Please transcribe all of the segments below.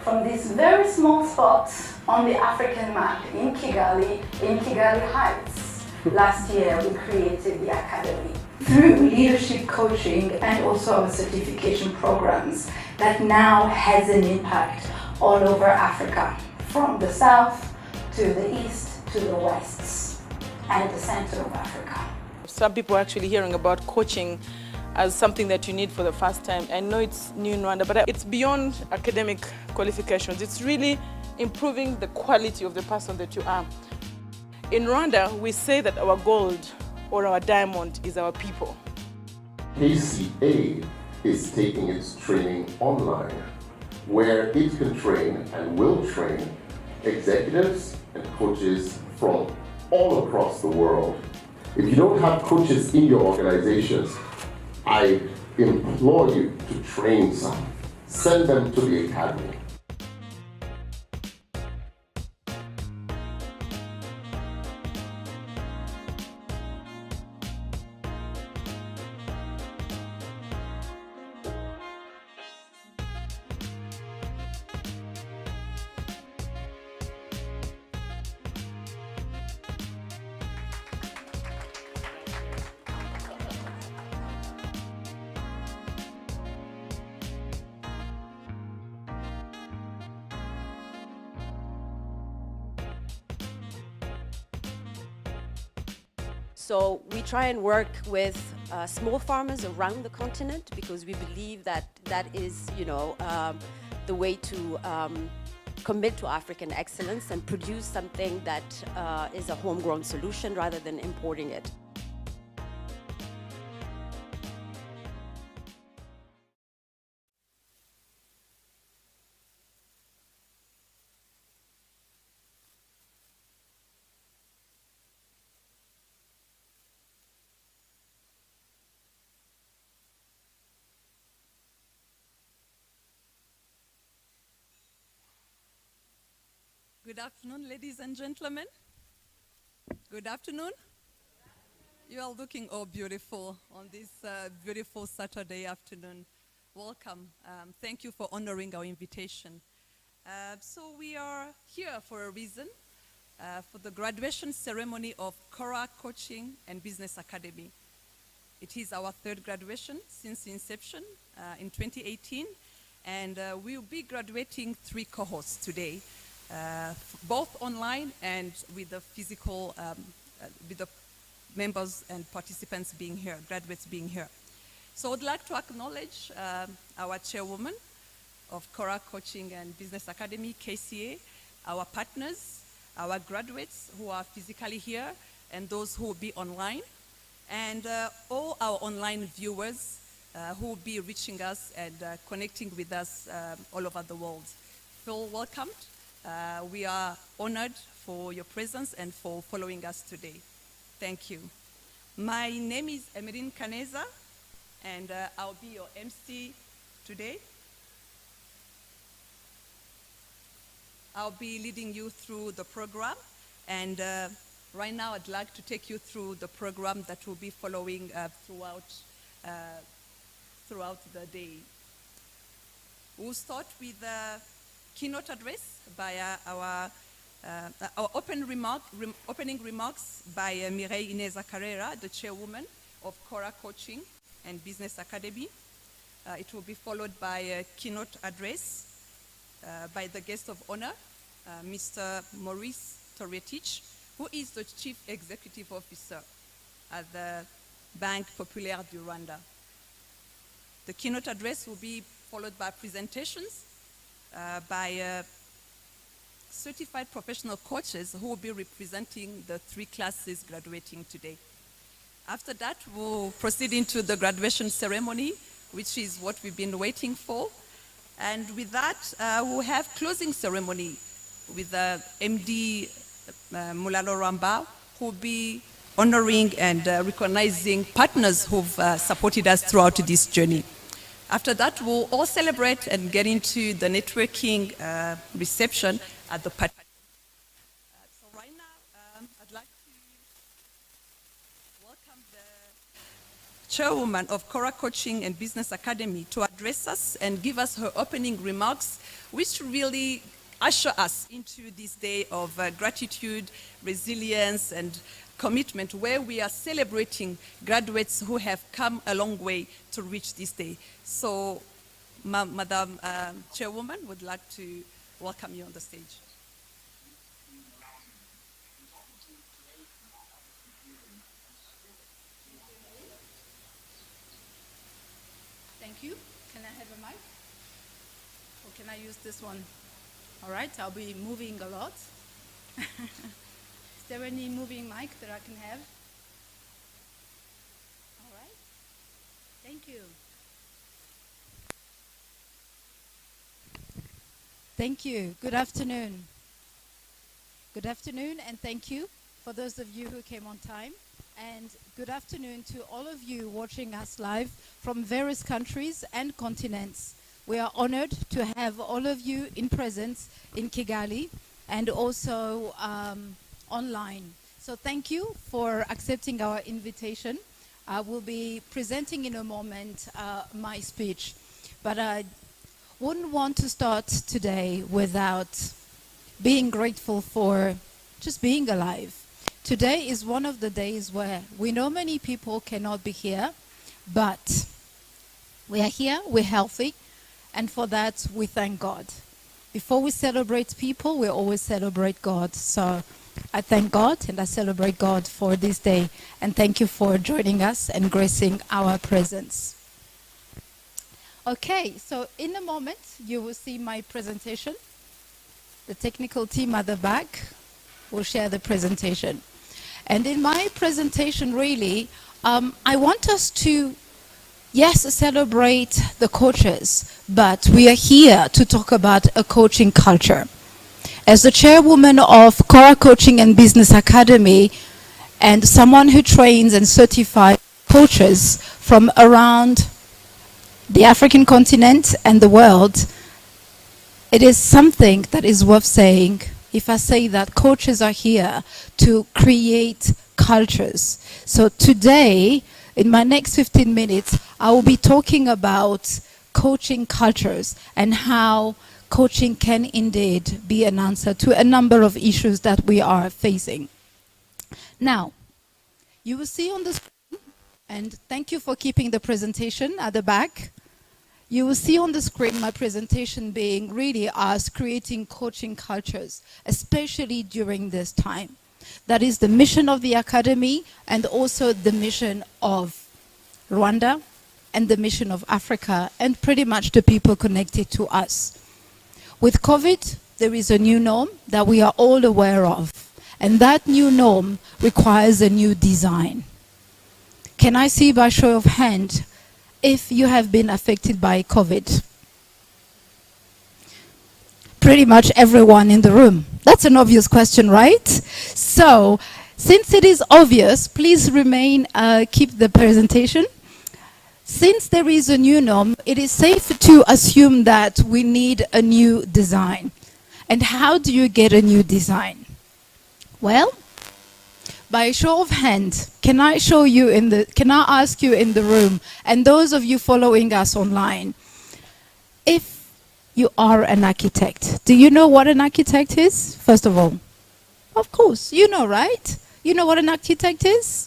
From this very small spot on the African map in Kigali Heights, last year we created the Academy. Through leadership coaching and also our certification programs that now has an impact all over Africa, from the south to the east to the west and the center of Africa. Some people are actually hearing about coaching as something that you need for the first time. I know it's new in Rwanda, but it's beyond academic qualifications. It's really improving the quality of the person that you are. In Rwanda, we say that our gold or our diamond is our people. KCA is taking its training online, where it can train and will train executives and coaches from all across the world. If you don't have coaches in your organizations, I implore you to train some. Send them to the academy. So we try and work with small farmers around the continent, because we believe that that is, the way to commit to African excellence and produce something that is a homegrown solution rather than importing it. Good afternoon, ladies and gentlemen. Good afternoon. You are looking all beautiful on this beautiful Saturday afternoon. Welcome. Thank you for honoring our invitation. So we are here for a reason, for the graduation ceremony of Kora Coaching and Business Academy. It is our third graduation since inception in 2018, and we will be graduating 3 cohorts today. Both online and with the physical, with the members and participants being here, graduates being here. So I'd like to acknowledge our chairwoman of Kora Coaching and Business Academy, KCA, our partners, our graduates who are physically here, and those who will be online, and all our online viewers who will be reaching us and connecting with us all over the world. Feel welcomed. We are honored for your presence and for following us today. Thank you. My name is Emeline Kaneza, and I'll be your MC today. I'll be leading you through the program, and right now I'd like to take you through the program that will be following throughout the day. We'll start with keynote address by our opening remarks by Mireille Ineza Carrera, the chairwoman of Kora Coaching and Business Academy. It will be followed by a keynote address by the guest of honor, Mr. Maurice Toretich, who is the Chief Executive Officer at the Banque Populaire du Rwanda. The keynote address will be followed by presentations by certified professional coaches who will be representing the 3 classes graduating today. After that, we'll proceed into the graduation ceremony, which is what we've been waiting for. And with that, we'll have closing ceremony with MD Mulalo Ramba, who will be honoring and recognizing partners who've supported us throughout this journey. After that, we'll all celebrate and get into the networking reception at the party. So right now, I'd like to welcome the chairwoman of Kora Coaching and Business Academy, to address us and give us her opening remarks, which really usher us into this day of gratitude, resilience, and commitment, where we are celebrating graduates who have come a long way to reach this day. So, Madam Chairwoman, would like to welcome you on the stage. Thank you. Can I have a mic? Or can I use this one? All right, I'll be moving a lot. Is there any moving mic that I can have? All right. Thank you. Thank you. Good afternoon. Good afternoon, and thank you for those of you who came on time. And good afternoon to all of you watching us live from various countries and continents. We are honored to have all of you in presence in Kigali and also online. So thank you for accepting our invitation. I will be presenting in a moment my speech, but I wouldn't want to start today without being grateful for just being alive. Today is one of the days where we know many people cannot be here, but we are here, we're healthy, and for that we thank God. Before we celebrate people, we always celebrate God. So I thank God and I celebrate God for this day, and thank you for joining us and gracing our presence. Okay, so in a moment you will see my presentation. The technical team at the back will share the presentation. And in my presentation, really, I want us to, yes, celebrate the coaches, but we are here to talk about a coaching culture. As the chairwoman of Kora Coaching and Business Academy, and someone who trains and certifies coaches from around the African continent and the world, it is something that is worth saying if I say that coaches are here to create cultures. So today, in my next 15 minutes, I will be talking about coaching cultures and how coaching can indeed be an answer to a number of issues that we are facing. Now, you will see on the screen, and thank you for keeping the presentation at the back. You will see on the screen my presentation being really us creating coaching cultures, especially during this time. That is the mission of the Academy and also the mission of Rwanda and the mission of Africa and pretty much the people connected to us. With COVID, there is a new norm that we are all aware of, and that new norm requires a new design. Can I see by show of hand if you have been affected by COVID? Pretty much everyone in the room. That's an obvious question, right? So, since it is obvious, please remain, keep the presentation. Since there is a new norm, it is safe to assume that we need a new design. And how do you get a new design? Well, by a show of hand, can I ask you in the room, and those of you following us online, if you are an architect, do you know what an architect is, first of all? Of course, you know, right? You know what an architect is?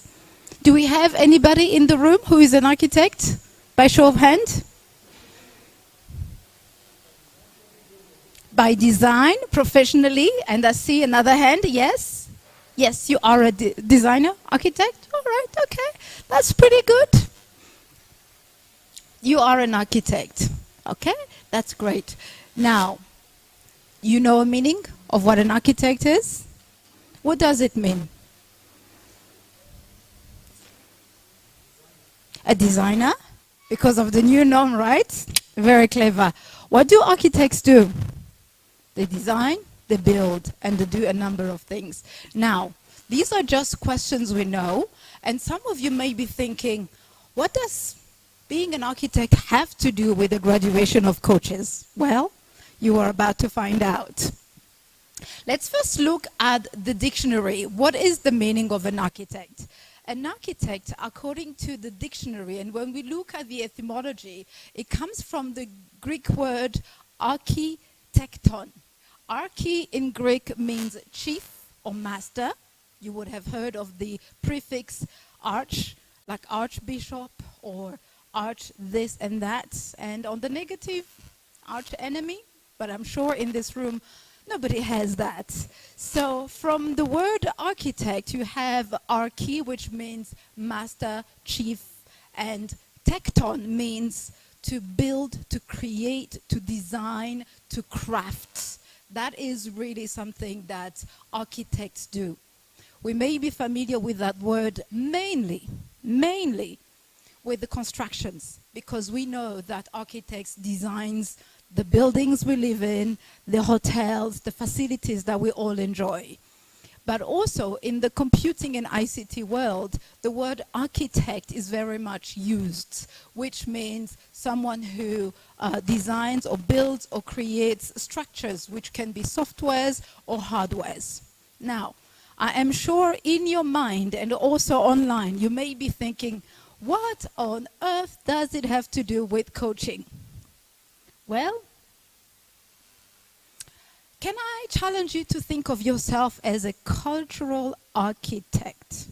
Do we have anybody in the room who is an architect? By show of hand? By design, professionally, and I see another hand, yes? Yes, you are a designer, architect? All right, okay. That's pretty good. You are an architect. Okay, that's great. Now, you know a meaning of what an architect is? What does it mean? A designer? Because of the new norm, right? Very clever. What do architects do? They design, they build, and they do a number of things. Now, these are just questions we know, and some of you may be thinking, what does being an architect have to do with the graduation of coaches? Well, you are about to find out. Let's first look at the dictionary. What is the meaning of an architect? An architect, according to the dictionary, and when we look at the etymology, it comes from the Greek word architecton. Archi in Greek means chief or master. You would have heard of the prefix arch, like archbishop or arch this and that. And on the negative, arch enemy. But I'm sure in this room, nobody has that. So from the word architect, you have archi, which means master, chief, and tecton means to build, to create, to design, to craft. That is really something that architects do. We may be familiar with that word mainly with the constructions, because we know that architects designs the buildings we live in, the hotels, the facilities that we all enjoy. But also in the computing and ICT world, the word architect is very much used, which means someone who designs or builds or creates structures, which can be softwares or hardwares. Now, I am sure in your mind and also online, you may be thinking, what on earth does it have to do with coaching? Well, can I challenge you to think of yourself as a cultural architect?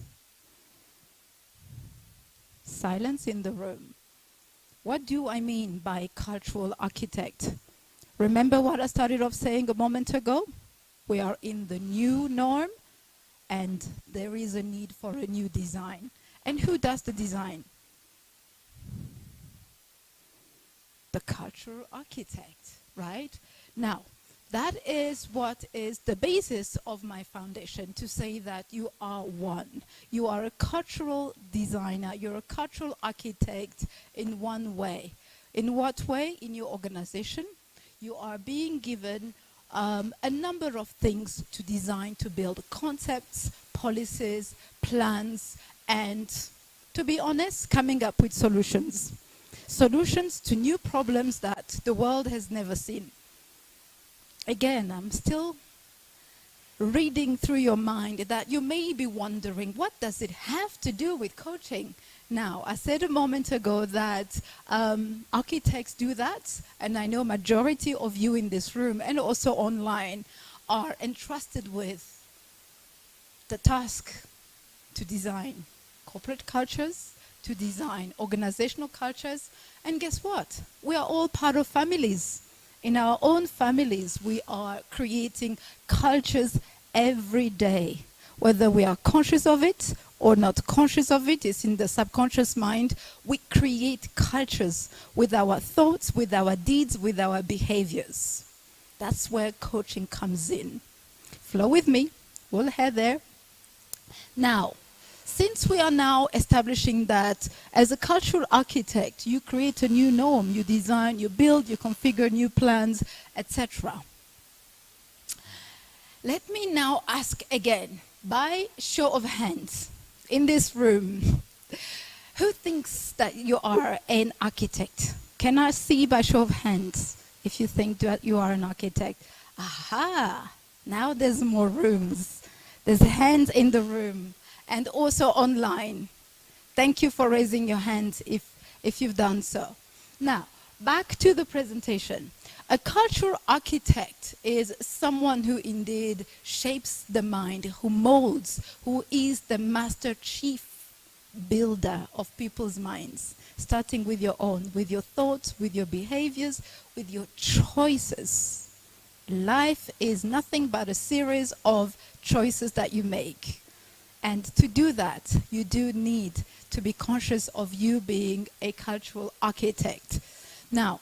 Silence in the room. What do I mean by cultural architect? Remember what I started off saying a moment ago? We are in the new norm, and there is a need for a new design. And who does the design? The cultural architect, right? Now, that is what is the basis of my foundation, to say that you are one. You are a cultural designer. You're a cultural architect in one way. In what way? In your organization, you are being given a number of things to design, to build concepts, policies, plans, and, to be honest, coming up with solutions. Solutions to new problems that the world has never seen. Again, I'm still reading through your mind that you may be wondering, what does it have to do with coaching? Now, I said a moment ago that architects do that, and I know majority of you in this room and also online are entrusted with the task to design corporate cultures, to design organizational cultures, and guess what? We are all part of families. In our own families, we are creating cultures every day. Whether we are conscious of it or not conscious of it, it's in the subconscious mind. We create cultures with our thoughts, with our deeds, with our behaviors. That's where coaching comes in. Flow with me. We'll head there. Now, since we are now establishing that as a cultural architect, you create a new norm, you design, you build, you configure new plans, etc. Let me now ask again, by show of hands, in this room, who thinks that you are an architect? Can I see by show of hands if you think that you are an architect? Aha! Now there's more rooms. There's hands in the room. And also online. Thank you for raising your hand if you've done so. Now, back to the presentation. A cultural architect is someone who indeed shapes the mind, who molds, who is the master chief builder of people's minds, starting with your own, with your thoughts, with your behaviors, with your choices. Life is nothing but a series of choices that you make. And to do that, you do need to be conscious of you being a cultural architect. Now,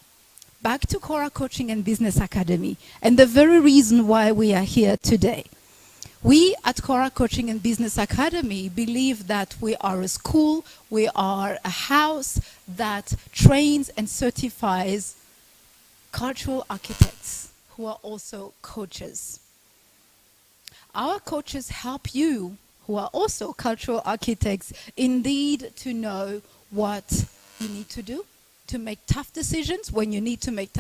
back to Kora Coaching and Business Academy, and the very reason why we are here today. We at Kora Coaching and Business Academy believe that we are a school, we are a house that trains and certifies cultural architects who are also coaches. Our coaches help you, who are also cultural architects, indeed to know what you need to do, to make tough decisions when you need to make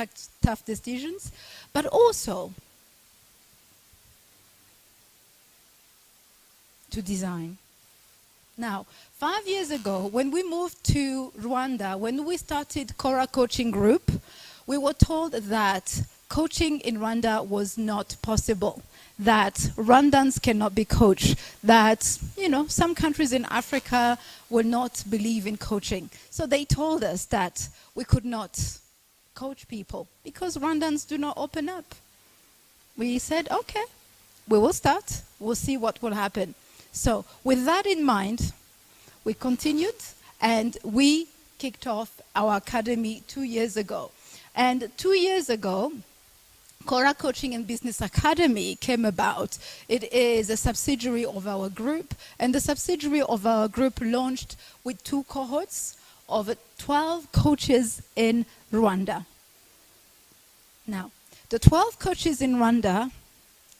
tough decisions, but also to design. Now, 5 years ago, when we moved to Rwanda, when we started Kora Coaching Group, we were told that coaching in Rwanda was not possible, that Rwandans cannot be coached, that, you know, some countries in Africa will not believe in coaching. So they told us that we could not coach people because Rwandans do not open up. We said, okay, we will start, we'll see what will happen. So with that in mind, we continued and we kicked off our academy 2 years ago. And 2 years ago, Kora Coaching and Business Academy came about. It is a subsidiary of our group, and the subsidiary of our group launched with 2 cohorts of 12 coaches in Rwanda. Now, the 12 coaches in Rwanda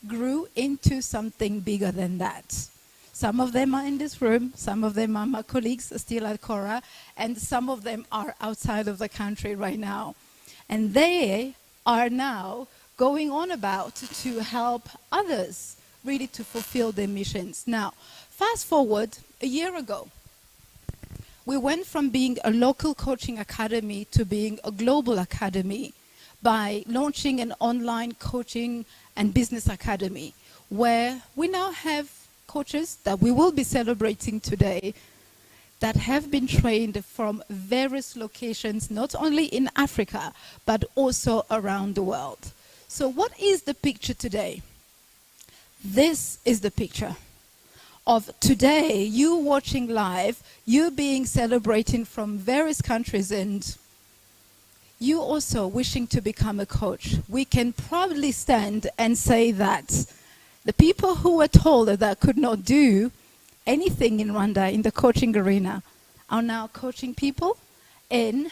grew into something bigger than that. Some of them are in this room, some of them are my colleagues still at Kora, and some of them are outside of the country right now. And they are now going on about to help others really to fulfill their missions. Now, fast forward a year ago, we went from being a local coaching academy to being a global academy by launching an online coaching and business academy, where we now have coaches that we will be celebrating today that have been trained from various locations, not only in Africa, but also around the world. So what is the picture today? This is the picture of today, you watching live, you being celebrating from various countries, and you also wishing to become a coach. We can proudly stand and say that the people who were told that could not do anything in Rwanda in the coaching arena are now coaching people in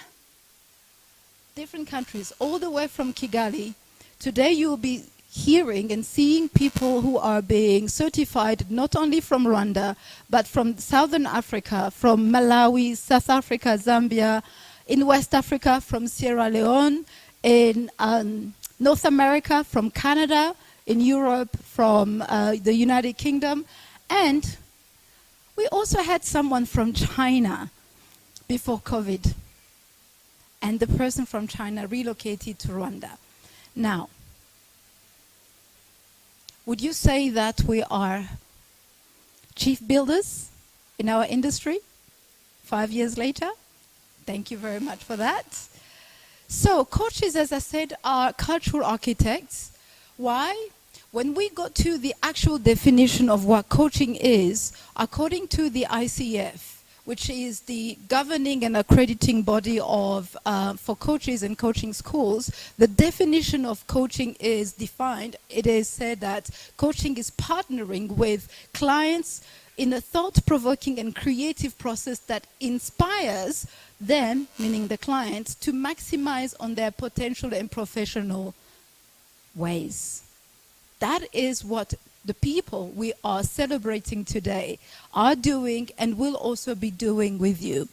different countries, all the way from Kigali. Today you will be hearing and seeing people who are being certified not only from Rwanda, but from Southern Africa, from Malawi, South Africa, Zambia, in West Africa, from Sierra Leone, in North America, from Canada, in Europe, from the United Kingdom, and we also had someone from China before COVID, and the person from China relocated to Rwanda. Now, would you say that we are chief builders in our industry 5 years later? Thank you very much for that. So coaches, as I said, are cultural architects. Why? When we got to the actual definition of what coaching is, according to the ICF, which is the governing and accrediting body of for coaches and coaching schools, the definition of coaching is defined. It is said that coaching is partnering with clients in a thought-provoking and creative process that inspires them, meaning the clients, to maximize on their potential and professional ways. That is what the people we are celebrating today are doing and will also be doing with you.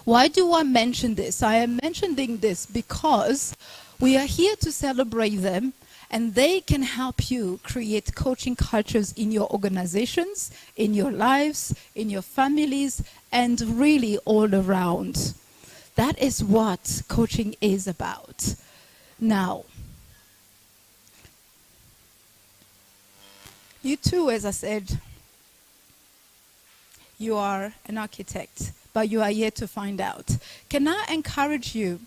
Why do I mention this? I am mentioning this because we are here to celebrate them, and they can help you create coaching cultures in your organizations, in your lives, in your families, and really all around. That is what coaching is about. Now, you too, as I said, you are an architect, but you are yet to find out. Can I encourage you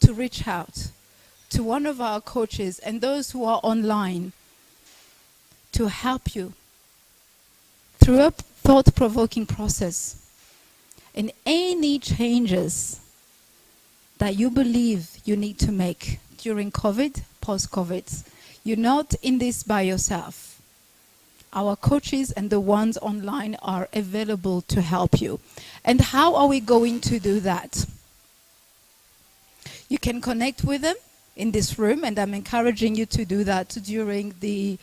to reach out to one of our coaches and those who are online to help you through a thought-provoking process in any changes that you believe you need to make during COVID, post-COVID. You're not in this by yourself. Our coaches and the ones online are available to help you. And how are we going to do that? You can connect with them in this room, and I'm encouraging you to do that during the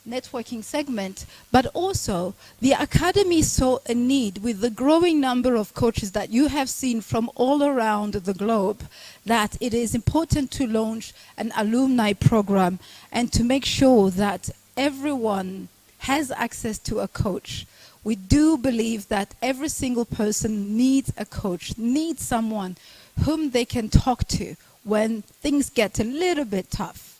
networking segment. But also, the Academy saw a need with the growing number of coaches that you have seen from all around the globe, that it is important to launch an alumni program and to make sure that everyone has access to a coach. We do believe that every single person needs a coach, needs someone whom they can talk to when things get a little bit tough.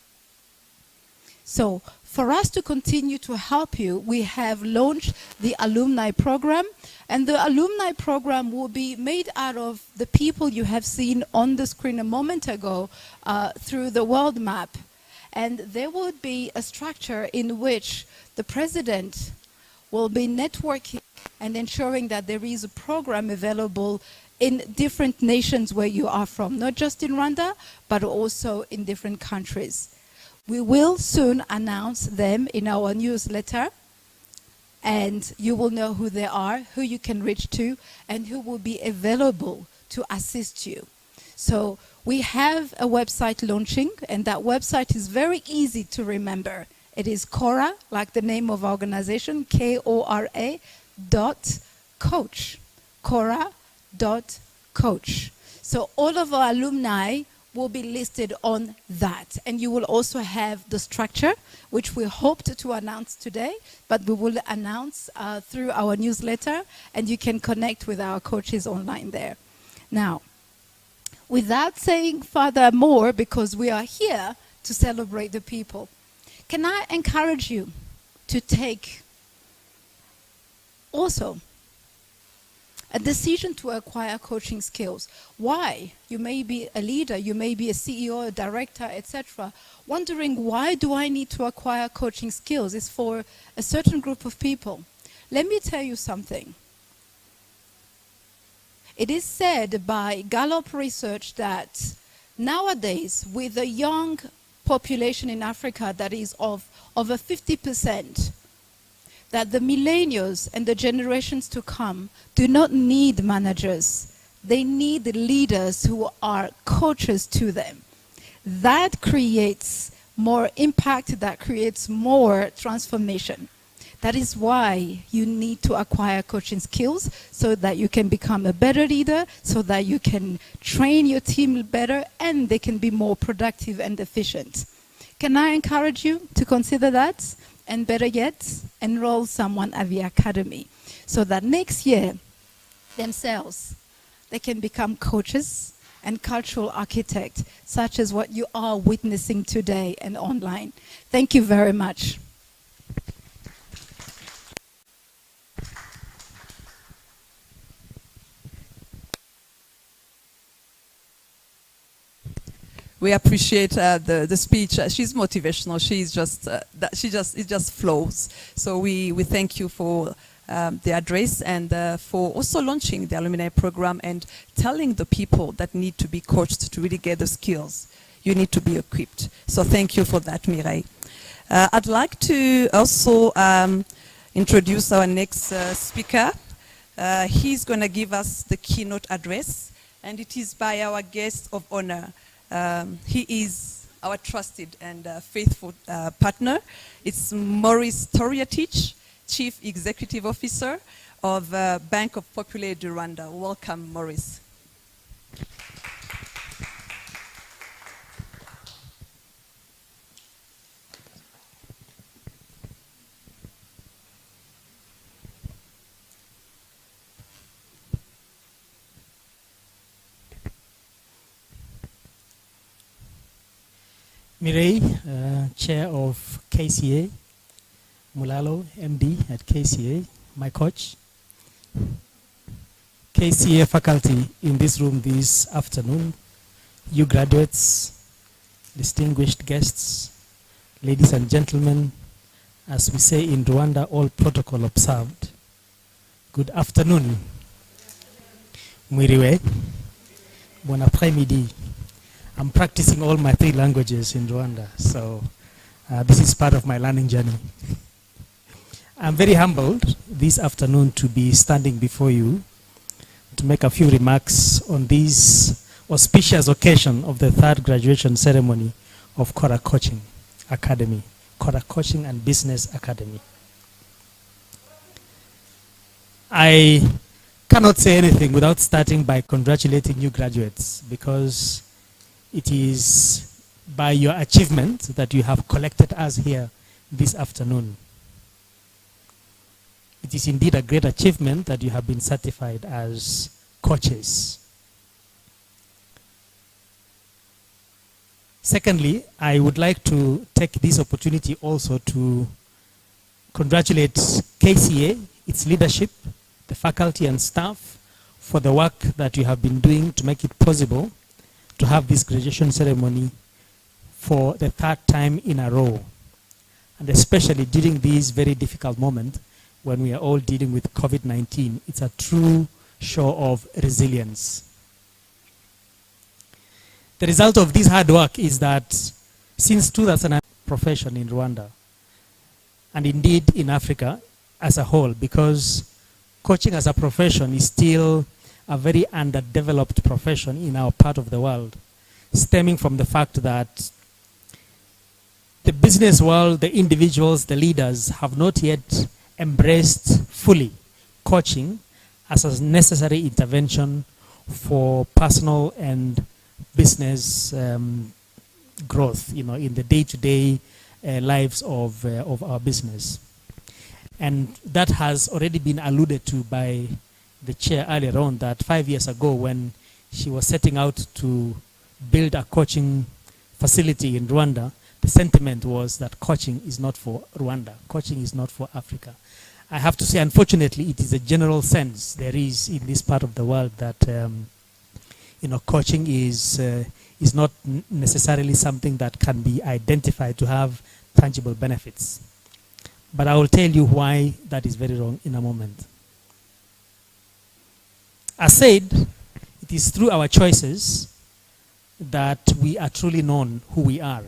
So for us to continue to help you, we have launched the alumni program, and the alumni program will be made out of the people you have seen on the screen a moment ago through the world map. And there will be a structure in which the president will be networking and ensuring that there is a program available in different nations where you are from, not just in Rwanda, but also in different countries. We will soon announce them in our newsletter, and you will know who they are, who you can reach to, and who will be available to assist you. So we have a website launching, and that website is very easy to remember. It is Kora, like the name of our organization, Kora .coach. Kora.coach. So all of our alumni will be listed on that. And you will also have the structure, which we hoped to announce today, but we will announce through our newsletter, and you can connect with our coaches online there. Now, without saying furthermore, because we are here to celebrate the people, can I encourage you to take also a decision to acquire coaching skills? Why? You may be a leader, you may be a CEO, a director, etc. Wondering, why do I need to acquire coaching skills? It's for a certain group of people. Let me tell you something. It is said by Gallup Research that nowadays, with a young population in Africa that is of over 50%, that the millennials and the generations to come do not need managers. They need leaders who are coaches to them. That creates more impact, that creates more transformation. That is why you need to acquire coaching skills, so that you can become a better leader, so that you can train your team better, and they can be more productive and efficient. Can I encourage you to consider that? And better yet, enroll someone at the academy, so that next year, themselves, they can become coaches and cultural architects, such as what you are witnessing today and online. Thank you very much. We appreciate the speech. She's motivational. It just flows. So we thank you for the address, and for also launching the alumni program and telling the people that need to be coached to really get the skills. You need to be equipped. So thank you for that, Mireille. I'd like to also introduce our next speaker. He's going to give us the keynote address, and it is by our guest of honor. He is our trusted and faithful partner. It's Maurice Toriatich, Chief Executive Officer of Bank of Populaire du Rwanda. Welcome, Maurice. Mireille, Chair of KCA, Mulalo, MD at KCA, my coach. KCA faculty in this room this afternoon, you graduates, distinguished guests, ladies and gentlemen, as we say in Rwanda, all protocol observed. Good afternoon. Mwiriwe, bon après-midi. I'm practicing all my 3 languages in Rwanda, so this is part of my learning journey. I'm very humbled this afternoon to be standing before you to make a few remarks on this auspicious occasion of the 3rd graduation ceremony of Kora Coaching Academy, Kora Coaching and Business Academy. I cannot say anything without starting by congratulating you graduates, because it is by your achievement that you have collected us here this afternoon. it is indeed a great achievement that you have been certified as coaches. Secondly, I would like to take this opportunity also to congratulate KCA, its leadership, the faculty and staff, for the work that you have been doing to make it possible to have this graduation ceremony for the third time in a row. And especially during this very difficult moment when we are all dealing with COVID-19, it's a true show of resilience. The result of this hard work is that since 2009, profession in Rwanda, and indeed in Africa as a whole, because coaching as a profession is still a very underdeveloped profession in our part of the world, stemming from the fact that the business world, the individuals, the leaders have not yet embraced fully coaching as a necessary intervention for personal and business growth, in the day-to-day lives of our business. And that has already been alluded to by the chair earlier on, that 5 years ago when she was setting out to build a coaching facility in Rwanda, the sentiment was that coaching is not for Rwanda, coaching is not for Africa. I have to say, unfortunately, it is a general sense there is in this part of the world that coaching is not necessarily something that can be identified to have tangible benefits. But I will tell you why that is very wrong in a moment. As said, it is through our choices that we are truly known who we are,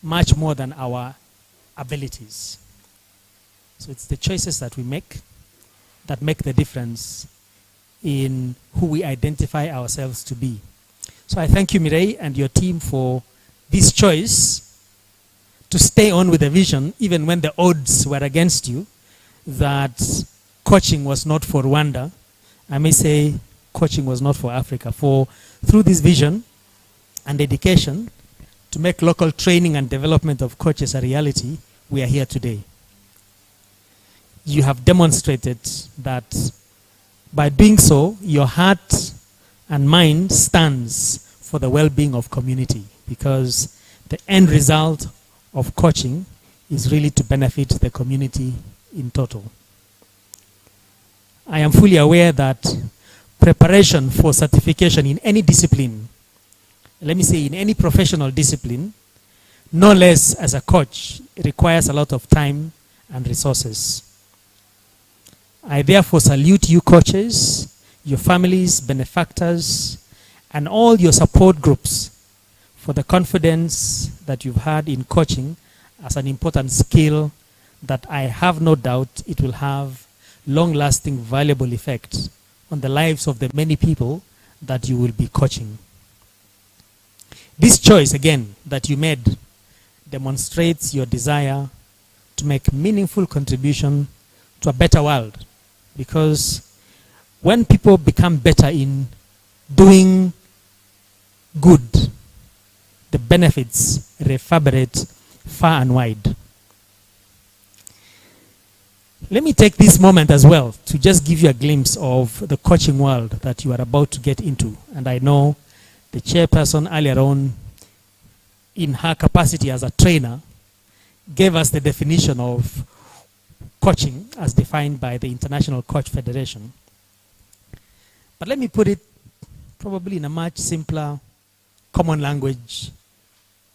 much more than our abilities. So it's the choices that we make that make the difference in who we identify ourselves to be. So I thank you, Mireille, and your team for this choice to stay on with the vision, even when the odds were against you, that coaching was not for Rwanda. I may say coaching was not for Africa. For through this vision and dedication to make local training and development of coaches a reality, we are here today. You have demonstrated that by doing so, your heart and mind stands for the well-being of community, because the end result of coaching is really to benefit the community in total. I am fully aware that preparation for certification in any discipline, let me say in any professional discipline, no less as a coach, requires a lot of time and resources. I therefore salute you coaches, your families, benefactors, and all your support groups for the confidence that you've had in coaching as an important skill that I have no doubt it will have long-lasting, valuable effect on the lives of the many people that you will be coaching. This choice, again, that you made demonstrates your desire to make meaningful contribution to a better world, because when people become better in doing good, the benefits reverberate far and wide. Let me take this moment as well to just give you a glimpse of the coaching world that you are about to get into. And I know the chairperson earlier on, in her capacity as a trainer, gave us the definition of coaching as defined by the International Coach Federation. But let me put it probably in a much simpler, common language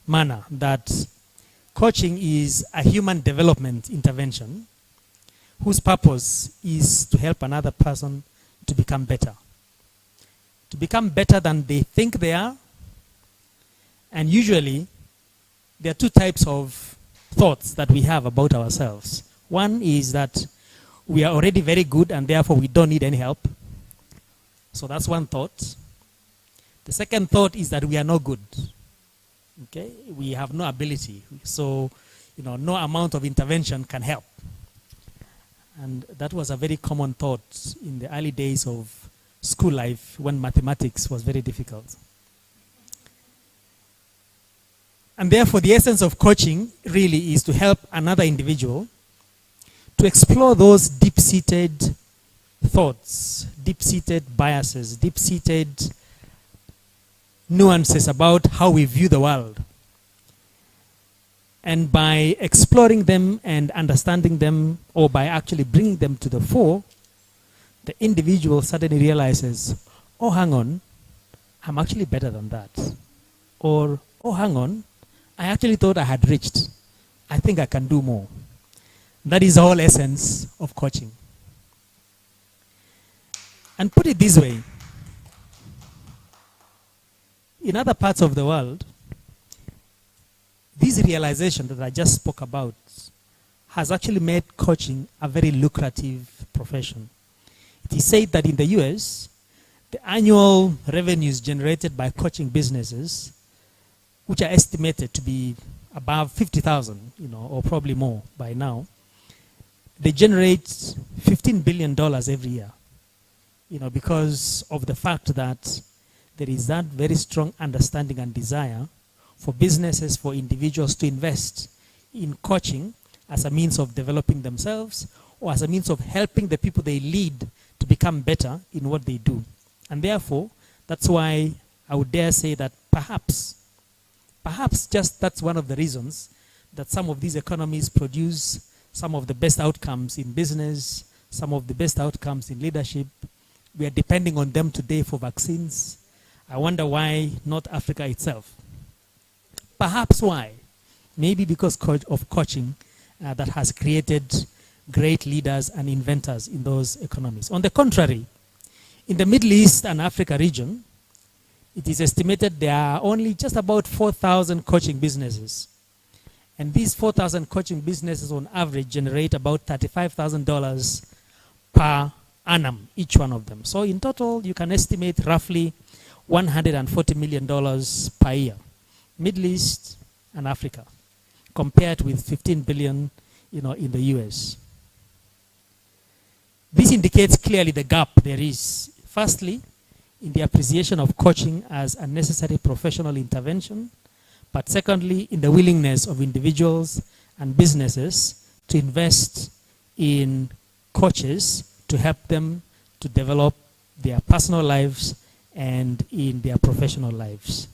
manner, that coaching is a human development intervention whose purpose is to help another person to become better than they think they are. And usually there are two types of thoughts that we have about ourselves. One is that we are already very good and therefore we don't need any help. So that's one thought. The second thought is that we are no good. Okay? We have no ability. So, no amount of intervention can help. And that was a very common thought in the early days of school life when mathematics was very difficult. And therefore, the essence of coaching really is to help another individual to explore those deep-seated thoughts, deep-seated biases, deep-seated nuances about how we view the world. And by exploring them and understanding them, or by actually bringing them to the fore, the individual suddenly realizes, oh, hang on, I'm actually better than that. Or, oh, hang on, I actually thought I had reached. I think I can do more. That is the whole essence of coaching. And put it this way, in other parts of the world, this realization that I just spoke about has actually made coaching a very lucrative profession. It is said that in the US, the annual revenues generated by coaching businesses, which are estimated to be above 50,000, or probably more by now, they generate $15 billion every year, because of the fact that there is that very strong understanding and desire for businesses, for individuals to invest in coaching as a means of developing themselves or as a means of helping the people they lead to become better in what they do. And therefore, that's why I would dare say that perhaps just that's one of the reasons that some of these economies produce some of the best outcomes in business, some of the best outcomes in leadership. We are depending on them today for vaccines. I wonder why not Africa itself. Perhaps why? Maybe because of coaching that has created great leaders and inventors in those economies. On the contrary, in the Middle East and Africa region, it is estimated there are only just about 4,000 coaching businesses. And these 4,000 coaching businesses on average generate about $35,000 per annum, each one of them. So in total, you can estimate roughly $140 million per year. Middle East and Africa, compared with 15 billion, in the US. This indicates clearly the gap there is. Firstly, in the appreciation of coaching as a necessary professional intervention, but secondly, in the willingness of individuals and businesses to invest in coaches to help them to develop their personal lives and in their professional lives.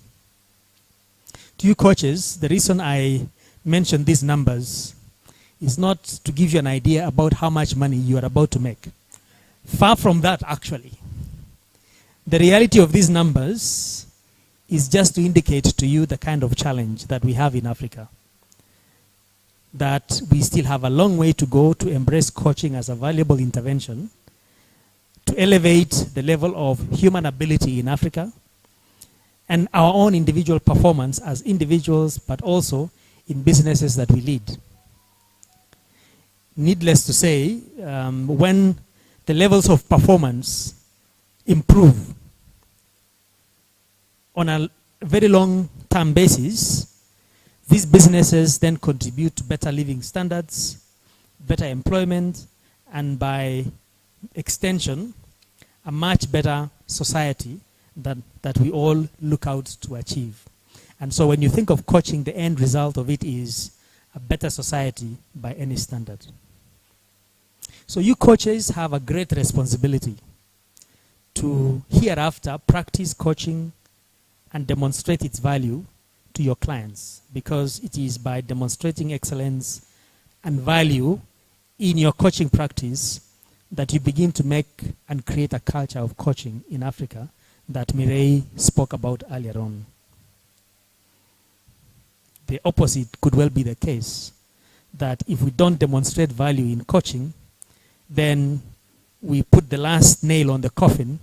To you coaches, the reason I mention these numbers is not to give you an idea about how much money you are about to make. Far from that, actually. The reality of these numbers is just to indicate to you the kind of challenge that we have in Africa. That we still have a long way to go to embrace coaching as a valuable intervention, to elevate the level of human ability in Africa, and our own individual performance as individuals, but also in businesses that we lead. Needless to say, when the levels of performance improve on a very long-term basis, these businesses then contribute to better living standards, better employment, and by extension, a much better society that we all look out to achieve. And so when you think of coaching, the end result of it is a better society by any standard. So you coaches have a great responsibility to hereafter practice coaching and demonstrate its value to your clients, because it is by demonstrating excellence and value in your coaching practice that you begin to make and create a culture of coaching in Africa that Mireille spoke about earlier on. The opposite could well be the case, that if we don't demonstrate value in coaching, then we put the last nail on the coffin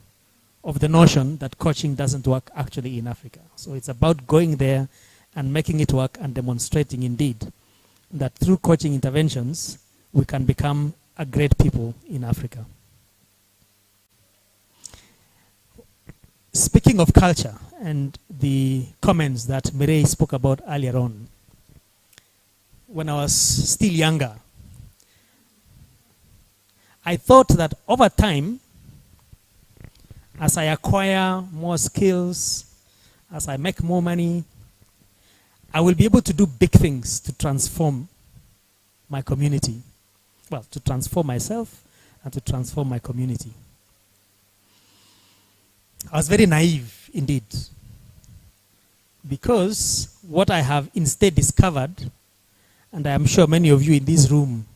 of the notion that coaching doesn't work actually in Africa. So it's about going there and making it work and demonstrating indeed that through coaching interventions, we can become a great people in Africa. Speaking of culture and the comments that Mireille spoke about earlier on, when I was still younger, I thought that over time, as I acquire more skills, as I make more money, I will be able to do big things to transform my community. well, to transform myself and to transform my community. I was very naive indeed, because what I have instead discovered, and I am sure many of you in this room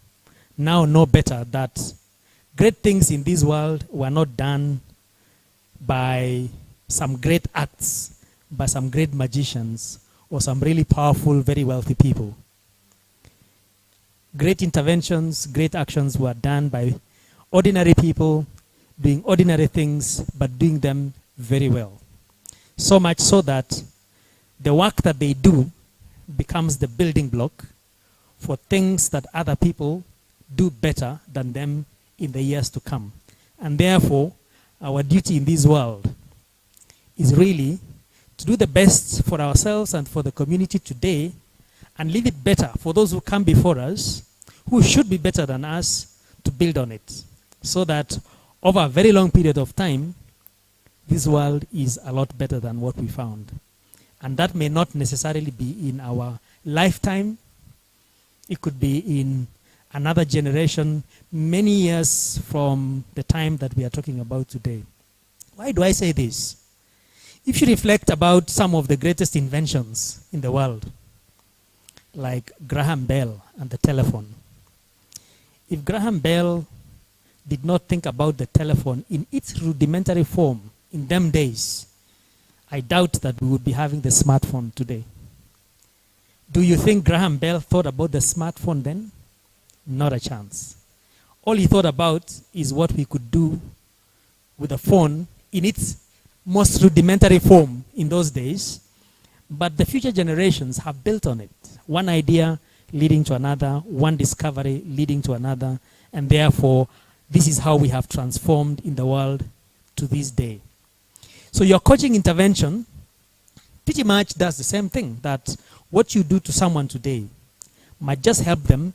now know better, that great things in this world were not done by some great acts, by some great magicians, or some really powerful, very wealthy people. Great interventions, great actions were done by ordinary people doing ordinary things, but doing them very well. So much so that the work that they do becomes the building block for things that other people do better than them in the years to come. And therefore, our duty in this world is really to do the best for ourselves and for the community today, and leave it better for those who come before us, who should be better than us, to build on it. So that over a very long period of time, this world is a lot better than what we found. And that may not necessarily be in our lifetime. It could be in another generation, many years from the time that we are talking about today. Why do I say this? If you reflect about some of the greatest inventions in the world, like Graham Bell and the telephone. If Graham Bell did not think about the telephone in its rudimentary form in them days, I doubt that we would be having the smartphone today. Do you think Graham Bell thought about the smartphone then? Not a chance. All he thought about is what we could do with a phone in its most rudimentary form in those days. But the future generations have built on it. One idea leading to another, one discovery leading to another, and therefore this is how we have transformed in the world to this day. So your coaching intervention pretty much does the same thing, that what you do to someone today might just help them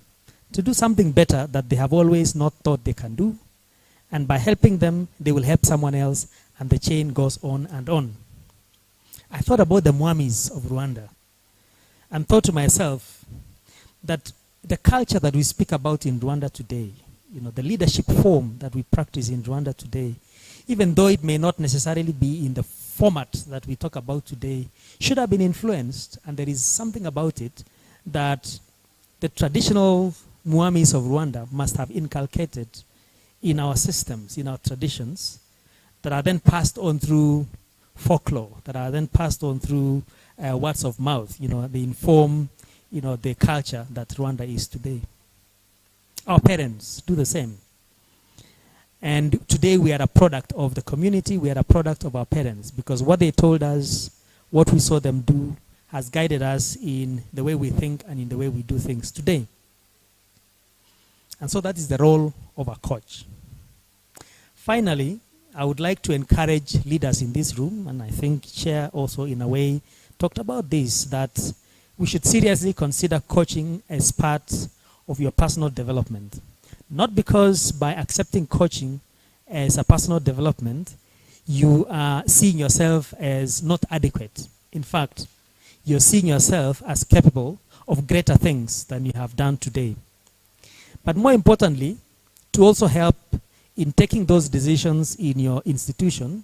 to do something better that they have always not thought they can do. And by helping them, they will help someone else, and the chain goes on and on. I thought about the Mwamis of Rwanda and thought to myself that the culture that we speak about in Rwanda today, the leadership form that we practice in Rwanda today, even though it may not necessarily be in the format that we talk about today, should have been influenced. And there is something about it that the traditional Mwamis of Rwanda must have inculcated in our systems, in our traditions, that are then passed on through folklore, that are then passed on through words of mouth. They inform, the culture that Rwanda is today. Our parents do the same. And today we are a product of the community, we are a product of our parents, because what they told us, what we saw them do, has guided us in the way we think and in the way we do things today. And so that is the role of a coach. Finally, I would like to encourage leaders in this room, and I think Chair also in a way talked about this, that we should seriously consider coaching as part of your personal development. Not because by accepting coaching as a personal development, you are seeing yourself as not adequate. In fact, you're seeing yourself as capable of greater things than you have done today. But more importantly, to also help in taking those decisions in your institution,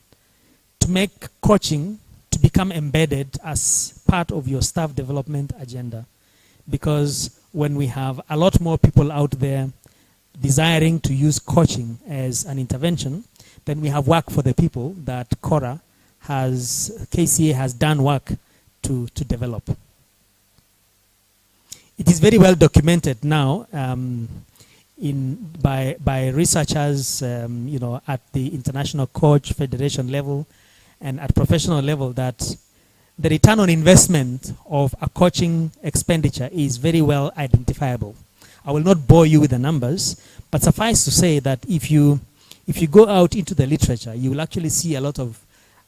to make coaching to become embedded as part of your staff development agenda. Because when we have a lot more people out there desiring to use coaching as an intervention, then we have work for the people that Kora KCA has done work to develop. It is very well documented now by researchers, at the International Coach Federation level and at professional level, that the return on investment of a coaching expenditure is very well identifiable. I will not bore you with the numbers, but suffice to say that if you go out into the literature, you will actually see a lot of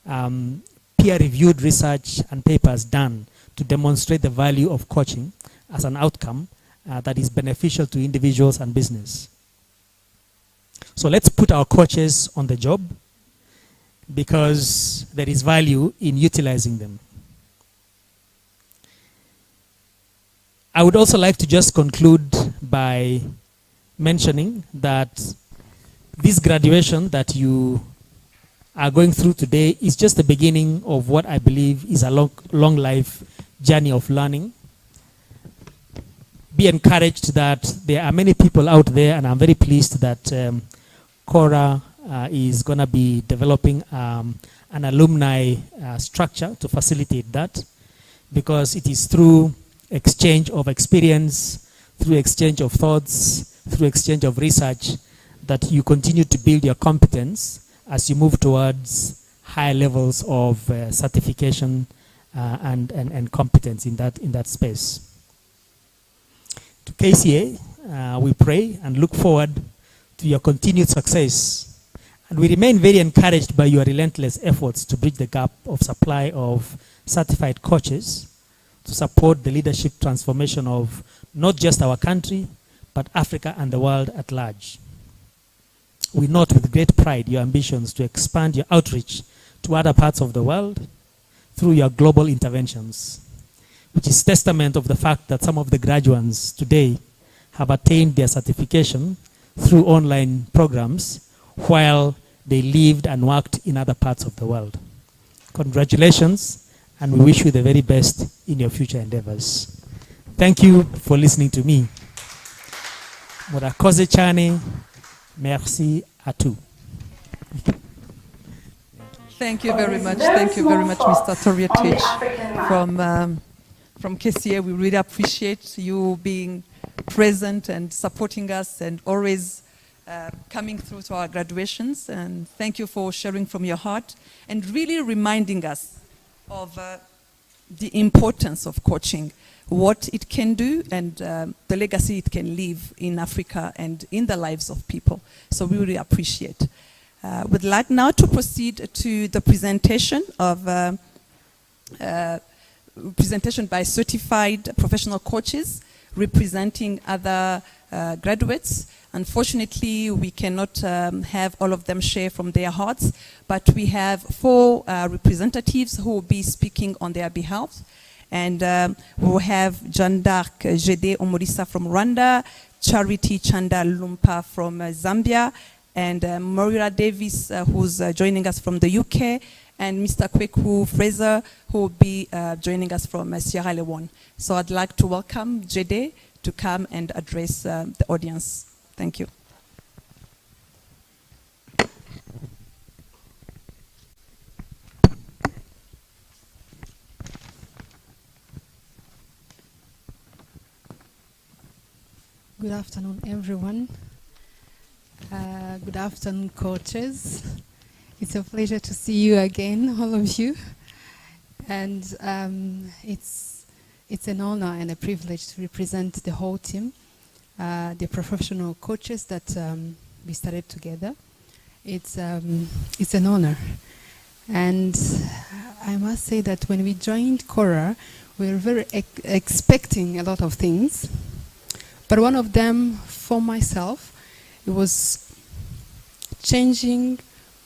peer-reviewed research and papers done to demonstrate the value of coaching as an outcome that is beneficial to individuals and business. So let's put our coaches on the job, because there is value in utilizing them. I would also like to just conclude by mentioning that this graduation that you are going through today is just the beginning of what I believe is a long life journey of learning. Be encouraged that there are many people out there, and I'm very pleased that Kora is going to be developing an alumni structure to facilitate that, because it is through exchange of experience, through exchange of thoughts, through exchange of research that you continue to build your competence as you move towards higher levels of certification and competence in that space. To KCA, we pray and look forward to your continued success. And we remain very encouraged by your relentless efforts to bridge the gap of supply of certified coaches to support the leadership transformation of not just our country, but Africa and the world at large. We note with great pride your ambitions to expand your outreach to other parts of the world through your global interventions, which is testament of the fact that some of the graduates today have attained their certification through online programs while they lived and worked in other parts of the world. Congratulations, and we wish you the very best in your future endeavors. Thank you for listening to me. Murakoze chane, merci à tous. Thank you very much. Thank you very much, Mr. Toriatich from KCA. We really appreciate you being present and supporting us and always coming through to our graduations. And thank you for sharing from your heart and really reminding us of the importance of coaching, what it can do, and the legacy it can leave in Africa and in the lives of people. So we really appreciate. We'd like now to proceed to the presentation of presentation by certified professional coaches representing other graduates. Unfortunately, we cannot have all of them share from their hearts, but we have 4 representatives who will be speaking on their behalf. And we'll have Jeanne d'Arc Jede Omorisa from Rwanda, Charity Chanda Lumpa from Zambia, and Moira Davis, who's joining us from the UK, and Mr. Kweku Fraser, who will be joining us from Sierra Leone. So I'd like to welcome Jede to come and address the audience. Thank you. Good afternoon, everyone. Good afternoon, coaches. It's a pleasure to see you again, all of you. And it's an honor and a privilege to represent the whole team, the professional coaches that we started together. It's an honor. And I must say that when we joined Kora, we were very expecting a lot of things. But one of them, for myself, it was changing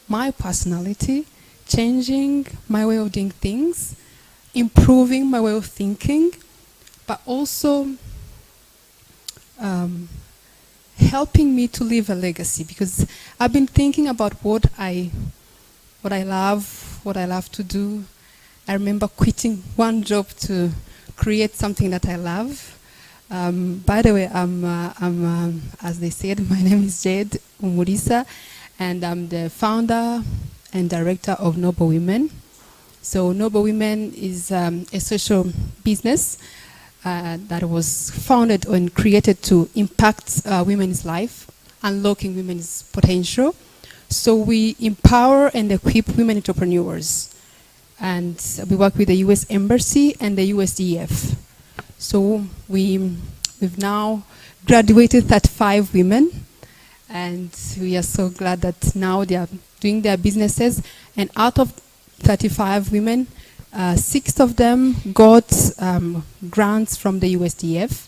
my personality, changing my way of doing things, improving my way of thinking, but also helping me to leave a legacy, because I've been thinking about what I love to do. I remember quitting one job to create something that I love. By the way, I'm as they said, my name is Jade Umurisa, and I'm the founder and director of Noble Women. So Noble Women is a social business that was founded and created to impact women's life, unlocking women's potential. So we empower and equip women entrepreneurs. And we work with the US Embassy and the USDF. So we've now graduated 35 women, and we are so glad that now they are doing their businesses. And out of 35 women, 6 of them got grants from the USDF.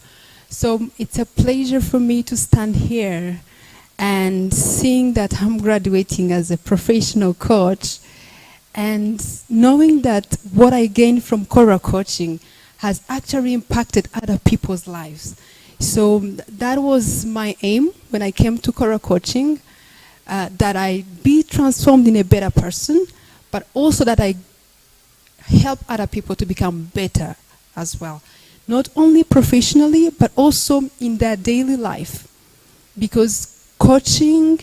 So it's a pleasure for me to stand here and seeing that I'm graduating as a professional coach, and knowing that what I gained from Kora coaching has actually impacted other people's lives. So that was my aim when I came to Kora Coaching, that I be transformed in a better person, but also that I help other people to become better as well. Not only professionally, but also in their daily life. Because coaching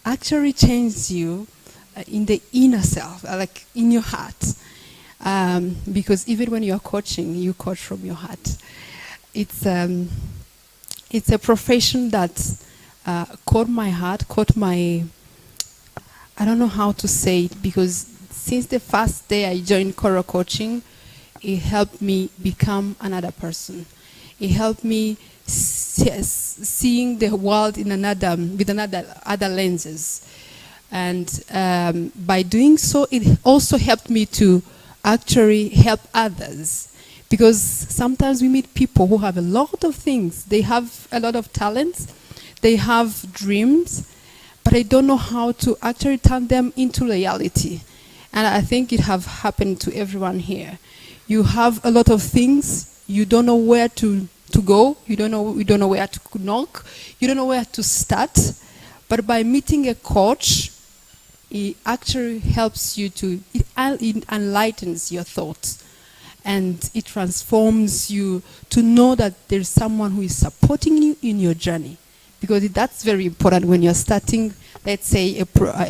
actually changes you in the inner self, like in your heart. Because even when you're coaching, you coach from your heart. It's a profession that caught my heart, caught my, I don't know how to say it, because since the first day I joined Kora Coaching, it helped me become another person. It helped me seeing the world in with other lenses. And by doing so, it also helped me to actually help others. Because sometimes we meet people who have a lot of things. They have a lot of talents. They have dreams. But I don't know how to actually turn them into reality. And I think it have happened to everyone here. You have a lot of things. You don't know where to go. You don't know where to knock. You don't know where to start. But by meeting a coach, it actually helps you to, it enlightens your thoughts. And it transforms you to know that there's someone who is supporting you in your journey. Because that's very important when you're starting, let's say, a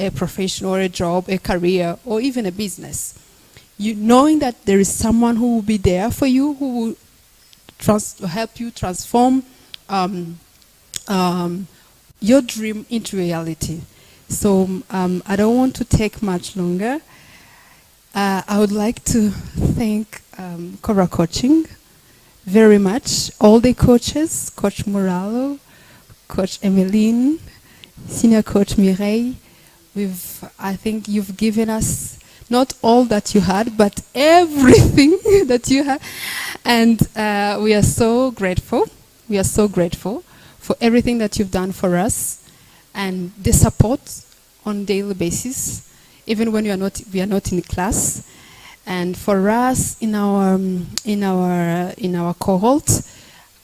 profession or a job, a career, or even a business. Knowing that there is someone who will be there for you, who will help you transform your dream into reality. So I don't want to take much longer. I would like to thank Kora Coaching very much. All the coaches, Coach Moralo, Coach Emeline, Senior Coach Mireille. I think you've given us not all that you had, but everything that you had. And we are so grateful. We are so grateful for everything that you've done for us and the support on a daily basis, even when we are not in class. And for us, in our cohort,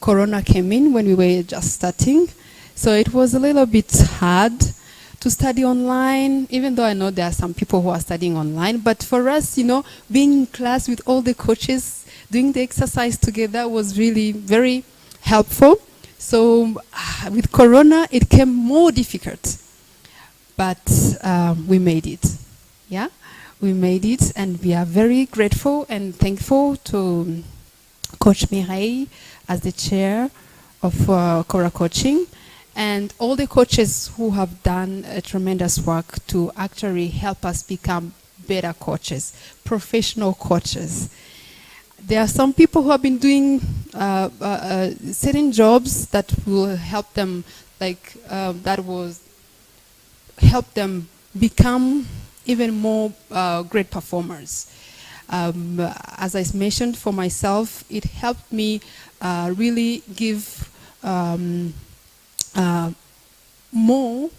Corona came in when we were just starting. So it was a little bit hard to study online, even though I know there are some people who are studying online. But for us, being in class with all the coaches, doing the exercise together was really very helpful. So with Corona, it came more difficult. But we made it. Yeah, we made it, and we are very grateful and thankful to Coach Mireille as the chair of Kora Coaching, and all the coaches who have done a tremendous work to actually help us become better coaches, professional coaches. There are some people who have been doing certain jobs that will help them, help them become even more great performers. As I mentioned for myself, it helped me really give more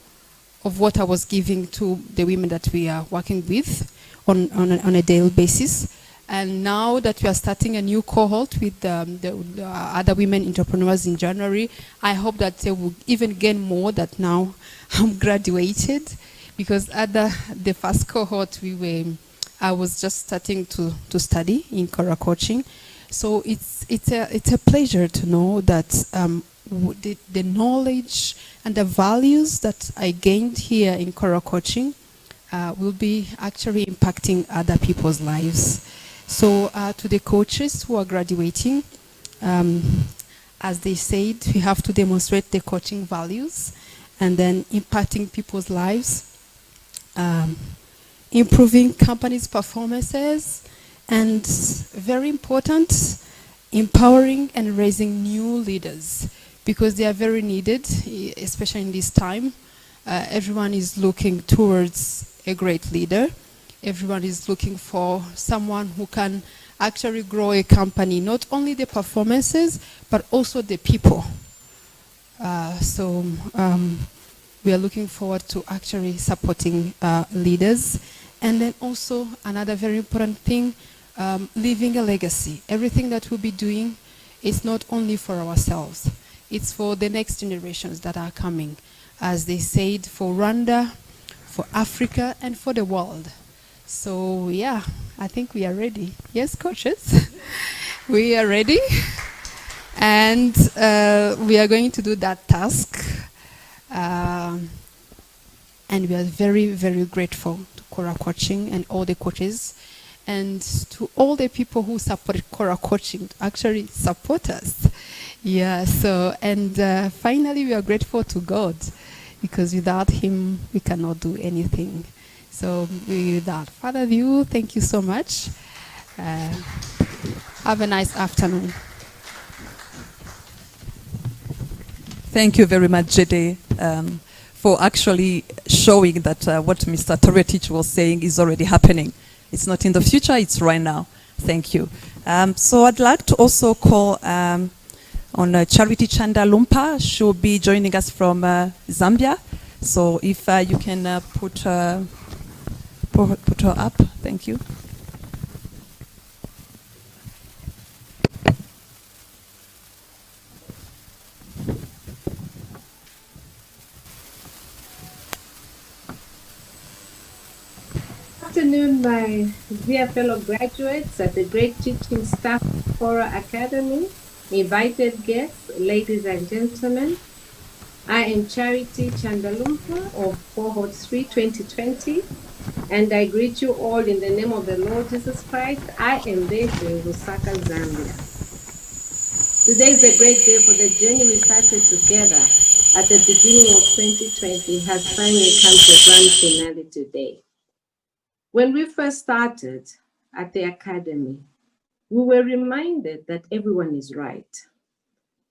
of what I was giving to the women that we are working with on a daily basis. And now that we are starting a new cohort with the other women entrepreneurs in January, I hope that they will even gain more that now I'm graduated. Because at the first cohort, I was just starting to study in Kora Coaching. So it's a pleasure to know that the knowledge and the values that I gained here in Kora Coaching will be actually impacting other people's lives. So to the coaches who are graduating, as they said, we have to demonstrate the coaching values and then impacting people's lives. Improving companies' performances, and very important, empowering and raising new leaders, because they are very needed, especially in this time. Everyone is looking towards a great leader. Everyone is looking for someone who can actually grow a company, not only the performances, but also the people. We are looking forward to actually supporting leaders. And then also another very important thing, leaving a legacy. Everything that we'll be doing it's not only for ourselves, it's for the next generations that are coming, as they said, for Rwanda, for Africa, and for the world. So yeah, I think we are ready. Yes, coaches? We are ready. And we are going to do that task. And we are very, very grateful to Kora Coaching and all the coaches, and to all the people who support Kora Coaching, actually support us. Yeah, so, and finally we are grateful to God, because without Him we cannot do anything. So without further ado, thank you so much. Have a nice afternoon. Thank you very much, Jede, for actually showing that what Mr. Toretich was saying is already happening. It's not in the future, it's right now. Thank you. So I'd like to also call on Charity Chanda Lumpa. She'll be joining us from Zambia. So if you can put her up, thank you. Good afternoon, my dear fellow graduates at the great teaching staff of Kora Academy, invited guests, ladies and gentlemen. I am Charity Chandalumpa of Cohort 3 2020, and I greet you all in the name of the Lord Jesus Christ. I am based in Lusaka, Zambia. Today is a great day, for the journey we started together at the beginning of 2020 has finally come to a grand finale today. When we first started at the academy, we were reminded that everyone is right.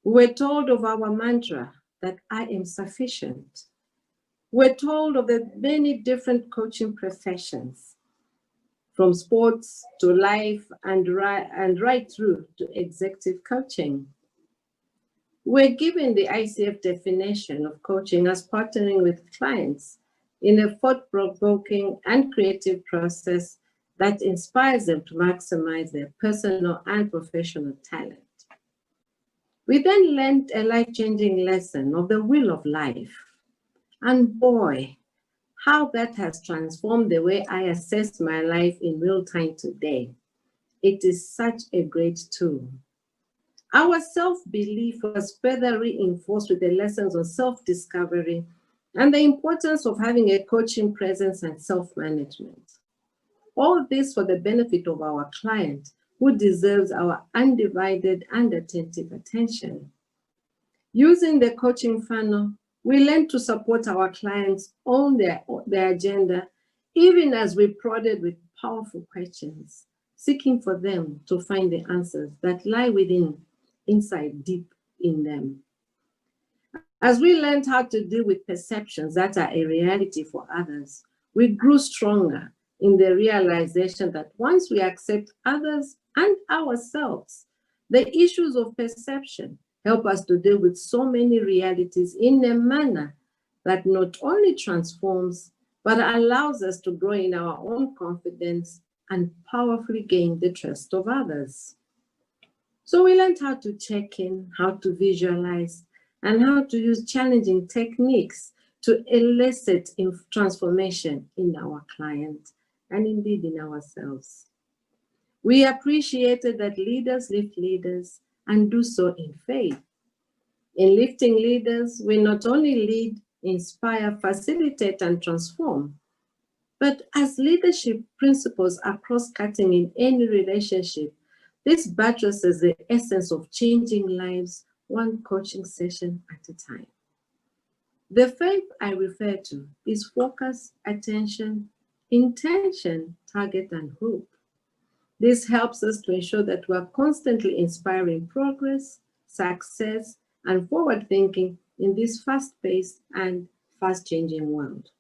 We were told of our mantra that I am sufficient. We were told of the many different coaching professions, from sports to life and right through to executive coaching. We were given the ICF definition of coaching as partnering with clients in a thought-provoking and creative process that inspires them to maximize their personal and professional talent. We then learned a life-changing lesson of the wheel of life. And boy, how that has transformed the way I assess my life in real time today. It is such a great tool. Our self-belief was further reinforced with the lessons of self-discovery and the importance of having a coaching presence and self-management. All this for the benefit of our client, who deserves our undivided and attentive attention. Using the coaching funnel, we learn to support our clients on their agenda, even as we prodded with powerful questions, seeking for them to find the answers that lie inside deep in them. As we learned how to deal with perceptions that are a reality for others, we grew stronger in the realization that once we accept others and ourselves, the issues of perception help us to deal with so many realities in a manner that not only transforms, but allows us to grow in our own confidence and powerfully gain the trust of others. So we learned how to check in, how to visualize, and how to use challenging techniques to elicit transformation in our client and indeed in ourselves. We appreciated that leaders lift leaders and do so in faith. In lifting leaders, we not only lead, inspire, facilitate, and transform, but as leadership principles are cross-cutting in any relationship, this buttresses the essence of changing lives one coaching session at a time. The faith I refer to is focus, attention, intention, target, and hope. This helps us to ensure that we are constantly inspiring progress, success, and forward thinking in this fast-paced and fast-changing world.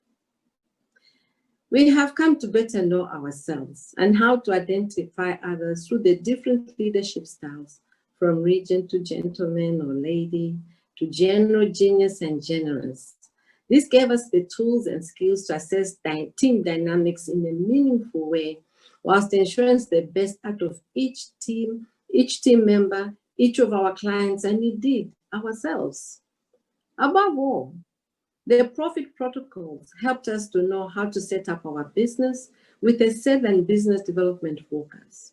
We have come to better know ourselves and how to identify others through the different leadership styles, from regent to gentleman or lady, to general, genius, and generous. This gave us the tools and skills to assess team dynamics in a meaningful way, whilst ensuring the best out of each team member each of our clients, and indeed ourselves. Above all, the profit protocols helped us to know how to set up our business with a sales and business development focus.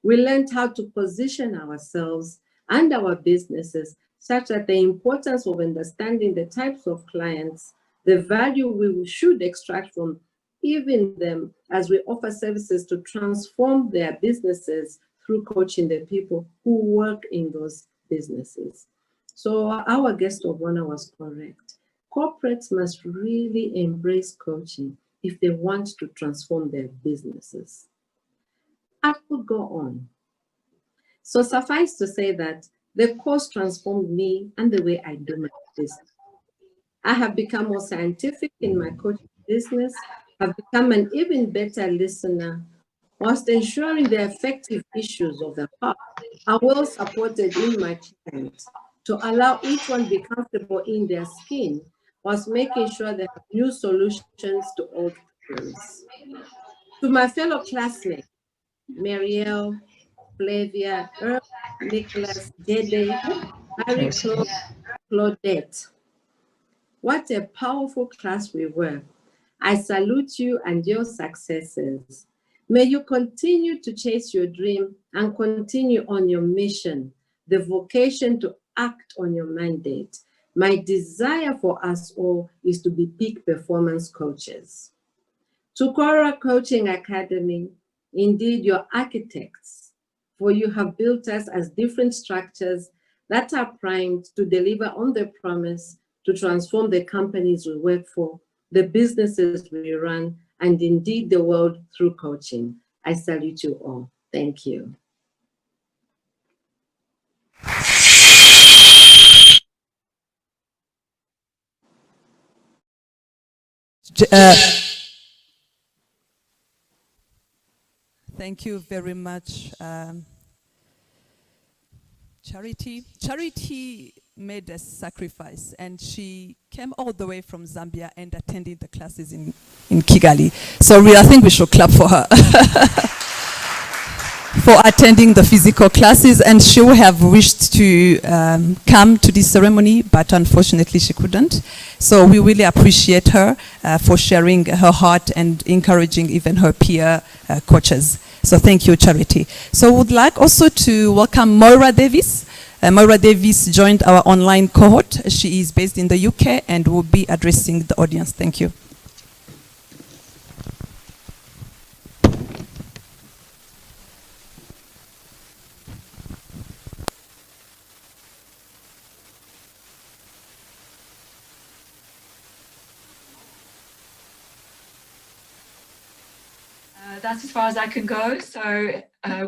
We learned how to position ourselves and our businesses such that the importance of understanding the types of clients, the value we should extract from even them as we offer services to transform their businesses through coaching the people who work in those businesses. So our guest of honor was correct. Corporates must really embrace coaching if they want to transform their businesses. I could go on. So suffice to say that the course transformed me and the way I do my business. I have become more scientific in my coaching business, have become an even better listener, whilst ensuring the effective issues of the heart are well supported in my clients to allow each one to be comfortable in their skin, whilst making sure they have new solutions to old problems. To my fellow classmates, Marielle, Flavia, Earl, Nicholas, Dede, Marie-Claude, Claudette. What a powerful class we were. I salute you and your successes. May you continue to chase your dream and continue on your mission, the vocation to act on your mandate. My desire for us all is to be peak performance coaches. To Kora Coaching Academy, indeed your architects, for you have built us as different structures that are primed to deliver on the promise to transform the companies we work for, the businesses we run, and indeed the world through coaching. I salute you all. Thank you. Thank you very much, Charity. Charity made a sacrifice, and she came all the way from Zambia and attended the classes in Kigali. So I think we should clap for her for attending the physical classes, and she would have wished to come to this ceremony, but unfortunately she couldn't. So we really appreciate her for sharing her heart and encouraging even her peer coaches. So thank you, Charity. So would like also to welcome Moira Davis. Moira Davis joined our online cohort. She is based in the UK and will be addressing the audience. Thank you. That's as far as I can go. So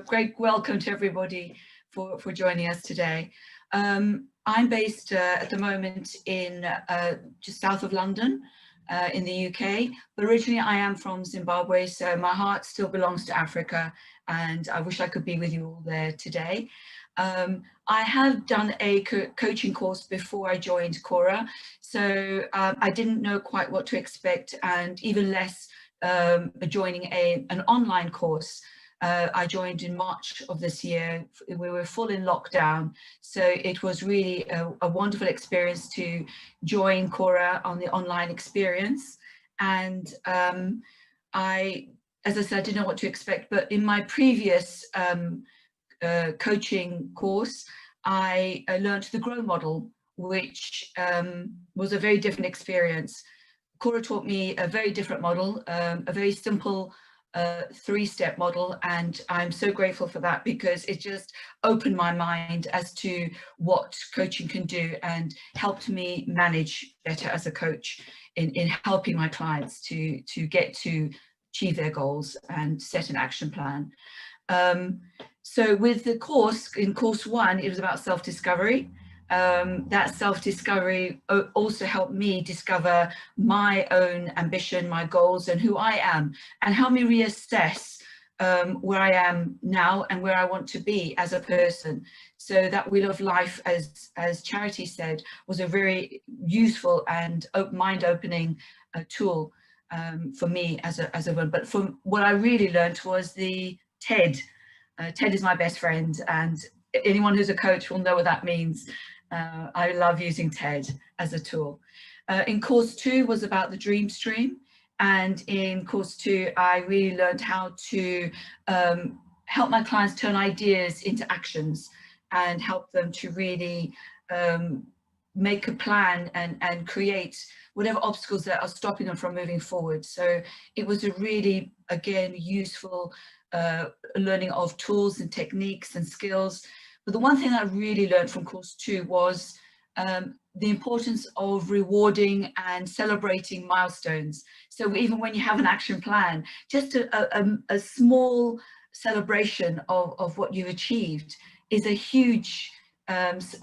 great welcome to everybody for joining us today. I'm based at the moment in just south of London in the UK, but originally I am from Zimbabwe, so my heart still belongs to Africa, and I wish I could be with you all there today. I have done a coaching course before I joined Kora, so I didn't know quite what to expect, and even less joining an online course. I joined in March of this year. We were full in lockdown, so it was really a wonderful experience to join Kora on the online experience. And as I said, I didn't know what to expect, but in my previous coaching course, I learned the GROW model, which was a very different experience. Kora taught me a very different model, a very simple three-step model, and I'm so grateful for that because it just opened my mind as to what coaching can do and helped me manage better as a coach in helping my clients to get to achieve their goals and set an action plan. So with the course, in course one, it was about self-discovery. That self-discovery also helped me discover my own ambition, my goals, and who I am, and help me reassess where I am now and where I want to be as a person. So that Wheel of Life, as Charity said, was a very useful and mind-opening tool for me as a woman. But from what I really learned was the TED. TED is my best friend, and anyone who's a coach will know what that means. I love using TED as a tool. In course 2 was about the dream stream. And in course 2, I really learned how to help my clients turn ideas into actions and help them to really make a plan and create whatever obstacles that are stopping them from moving forward. So it was a really, again, useful learning of tools and techniques and skills. But the one thing I really learned from course 2 was the importance of rewarding and celebrating milestones. So even when you have an action plan, just a small celebration of what you've achieved is a huge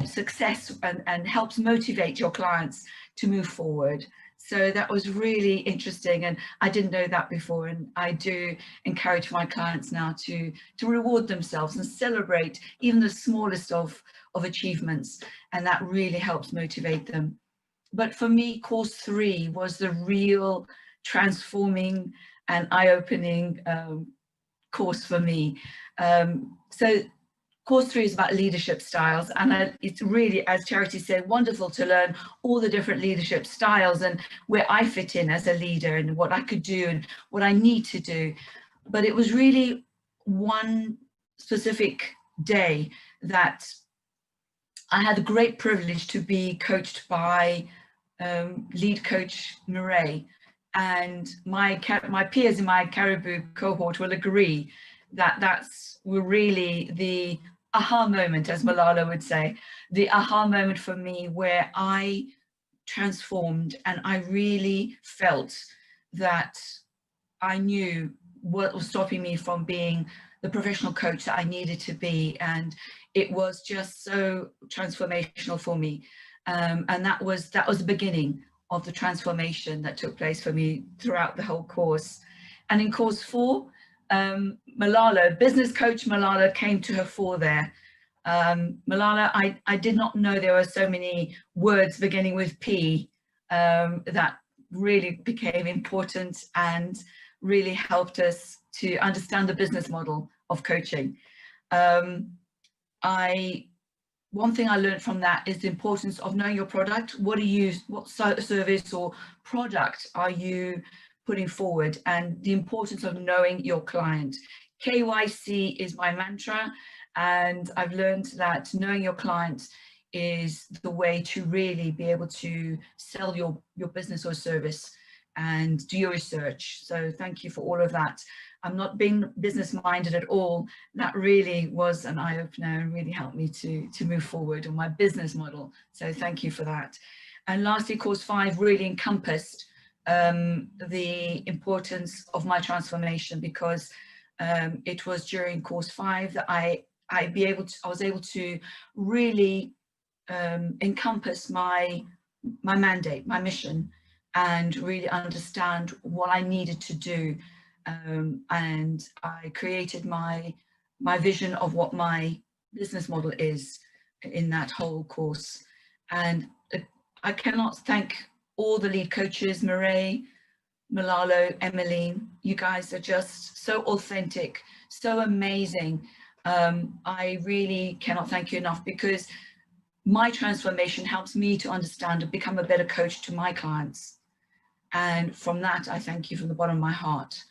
success and helps motivate your clients to move forward. So that was really interesting, and I didn't know that before, and I do encourage my clients now to reward themselves and celebrate even the smallest of achievements, and that really helps motivate them. But for me, course 3 was the real transforming and eye-opening course for me. So course 3 is about leadership styles, and it's really, as Charity said, wonderful to learn all the different leadership styles and where I fit in as a leader and what I could do and what I need to do. But it was really one specific day that I had the great privilege to be coached by lead coach Murray, and my peers in my Caribou cohort will agree that that's really the aha moment, as Malala would say, the aha moment for me, where I transformed and I really felt that I knew what was stopping me from being the professional coach that I needed to be, and it was just so transformational for me. And that was the beginning of the transformation that took place for me throughout the whole course. And in course 4, Malala, business coach Malala, came to her fore there. Malala, I did not know there were so many words beginning with P that really became important and really helped us to understand the business model of coaching. One thing I learned from that is the importance of knowing your product. What service or product are you putting forward, and the importance of knowing your client. KYC is my mantra, and I've learned that knowing your client is the way to really be able to sell your business or service and do your research. So thank you for all of that. I'm not being business minded at all. That really was an eye-opener and really helped me to move forward on my business model. So thank you for that. And lastly, course 5 really encompassed the importance of my transformation, because it was during course 5 that I was able to really encompass my mandate, my mission, and really understand what I needed to do. And I created my vision of what my business model is in that whole course. And I cannot thank all the lead coaches, Murray, Malalo, Emmeline. You guys are just so authentic, so amazing. I really cannot thank you enough, because my transformation helps me to understand and become a better coach to my clients. And from that, I thank you from the bottom of my heart.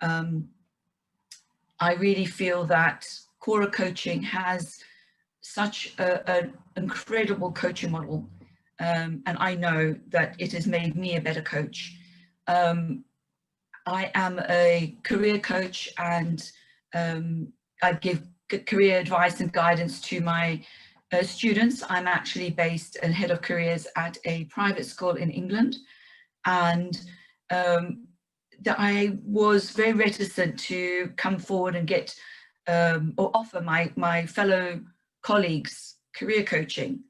I really feel that Kora coaching has such an incredible coaching model, and I know that it has made me a better coach. I am a career coach, and I give career advice and guidance to my students. I'm actually based and head of careers at a private school in England, and that I was very reticent to come forward and get or offer my fellow colleagues career coaching.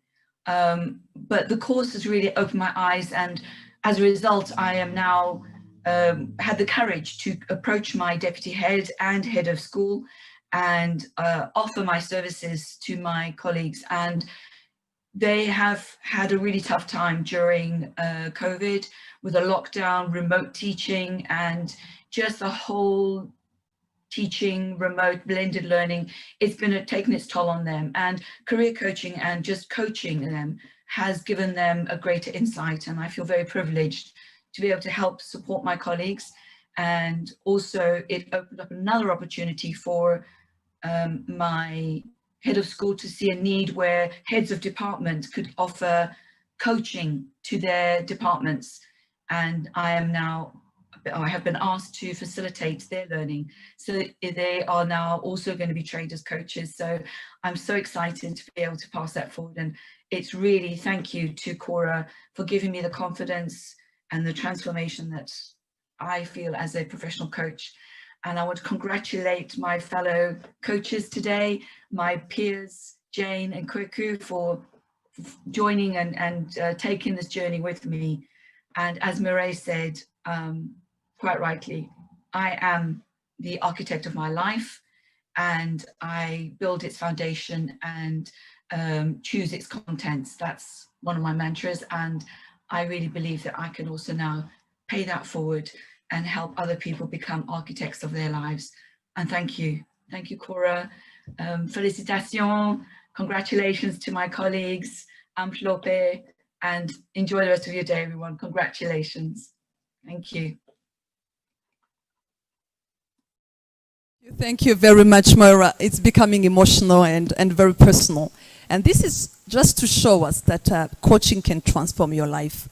But the course has really opened my eyes, and as a result, I am now had the courage to approach my deputy head and head of school and offer my services to my colleagues. And they have had a really tough time during COVID, with a lockdown, remote teaching, and just a whole teaching, remote, blended learning, it's been taken its toll on them. And career coaching and just coaching them has given them a greater insight. And I feel very privileged to be able to help support my colleagues. And also it opened up another opportunity for my head of school to see a need where heads of departments could offer coaching to their departments. And I have been asked to facilitate their learning. So they are now also going to be trained as coaches. So I'm so excited to be able to pass that forward. And it's really thank you to Kora for giving me the confidence and the transformation that I feel as a professional coach. And I want to congratulate my fellow coaches today, my peers, Jane and Kweku, for joining and taking this journey with me. And as Mireille said, quite rightly, I am the architect of my life, and I build its foundation and choose its contents. That's one of my mantras, and I really believe that I can also now pay that forward and help other people become architects of their lives. And thank you, Kora. Félicitations, congratulations to my colleagues, Amplope, and enjoy the rest of your day, everyone. Congratulations. Thank you. Thank you very much, Moira. It's becoming emotional and very personal. And this is just to show us that coaching can transform your life.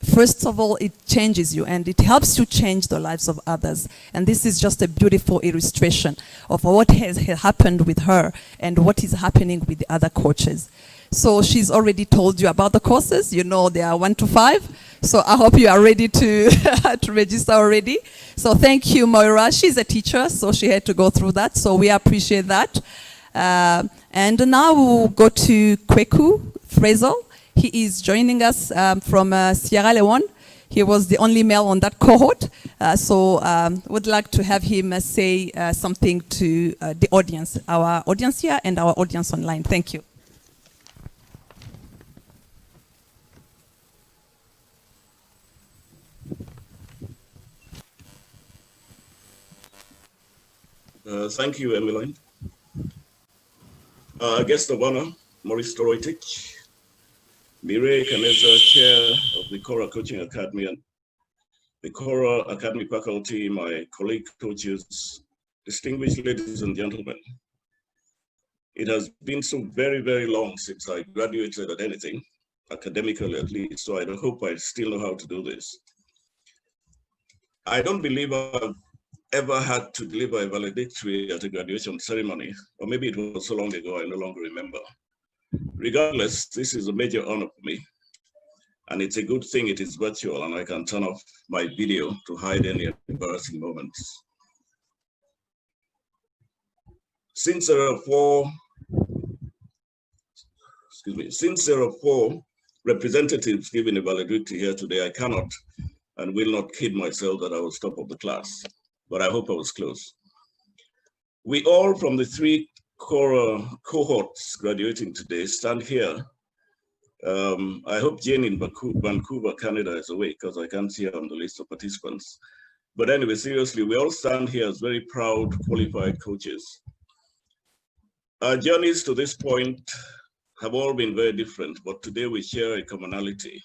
First of all, it changes you and it helps you change the lives of others. And this is just a beautiful illustration of what has happened with her and what is happening with the other coaches. So she's already told you about the courses. You know, they are 1 to 5. So I hope you are ready to, to register already. So thank you, Moira. She's a teacher, so she had to go through that. So we appreciate that. And now we'll go to Kweku Frazel. He is joining us from Sierra Leone. He was the only male on that cohort. So would like to have him say something to the audience, our audience here and our audience online. Thank you. Thank you, Emmeline. Guest of honor, Maurice Toroitich, Mireille Kaneza, Chair of the Kora Coaching Academy, and the Kora Academy faculty, my colleague coaches, distinguished ladies and gentlemen. It has been so very, very long since I graduated at anything, academically at least, so I hope I still know how to do this. I don't believe I've ever had to deliver a valedictory at a graduation ceremony, or maybe it was so long ago, I no longer remember. Regardless, this is a major honor for me, and it's a good thing it is virtual and I can turn off my video to hide any embarrassing moments. Since there are four representatives giving a valedictory here today, I cannot and will not kid myself that I was top of the class, but I hope I was close. We all from the 3 Kora cohorts graduating today stand here. I hope Jane in Vancouver, Canada is awake because I can't see her on the list of participants. But anyway, seriously, we all stand here as very proud, qualified coaches. Our journeys to this point have all been very different, but today we share a commonality.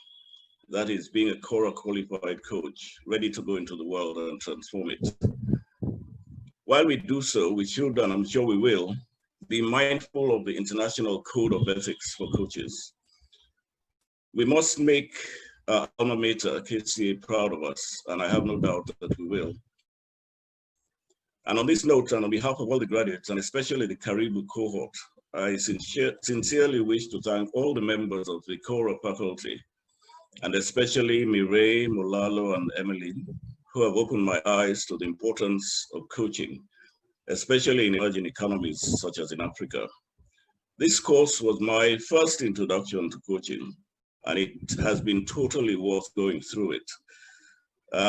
That is being a Kora qualified coach, ready to go into the world and transform it. While we do so, we should, and I'm sure we will, be mindful of the International Code of Ethics for Coaches. We must make our alma mater, KCA, proud of us, and I have no doubt that we will. And on this note, and on behalf of all the graduates, and especially the Caribou cohort, I sincerely wish to thank all the members of the Kora faculty, and especially Mireille, Molalo, and Emmeline, who have opened my eyes to the importance of coaching, especially in emerging economies such as in Africa. This course was my first introduction to coaching, and it has been totally worth going through it.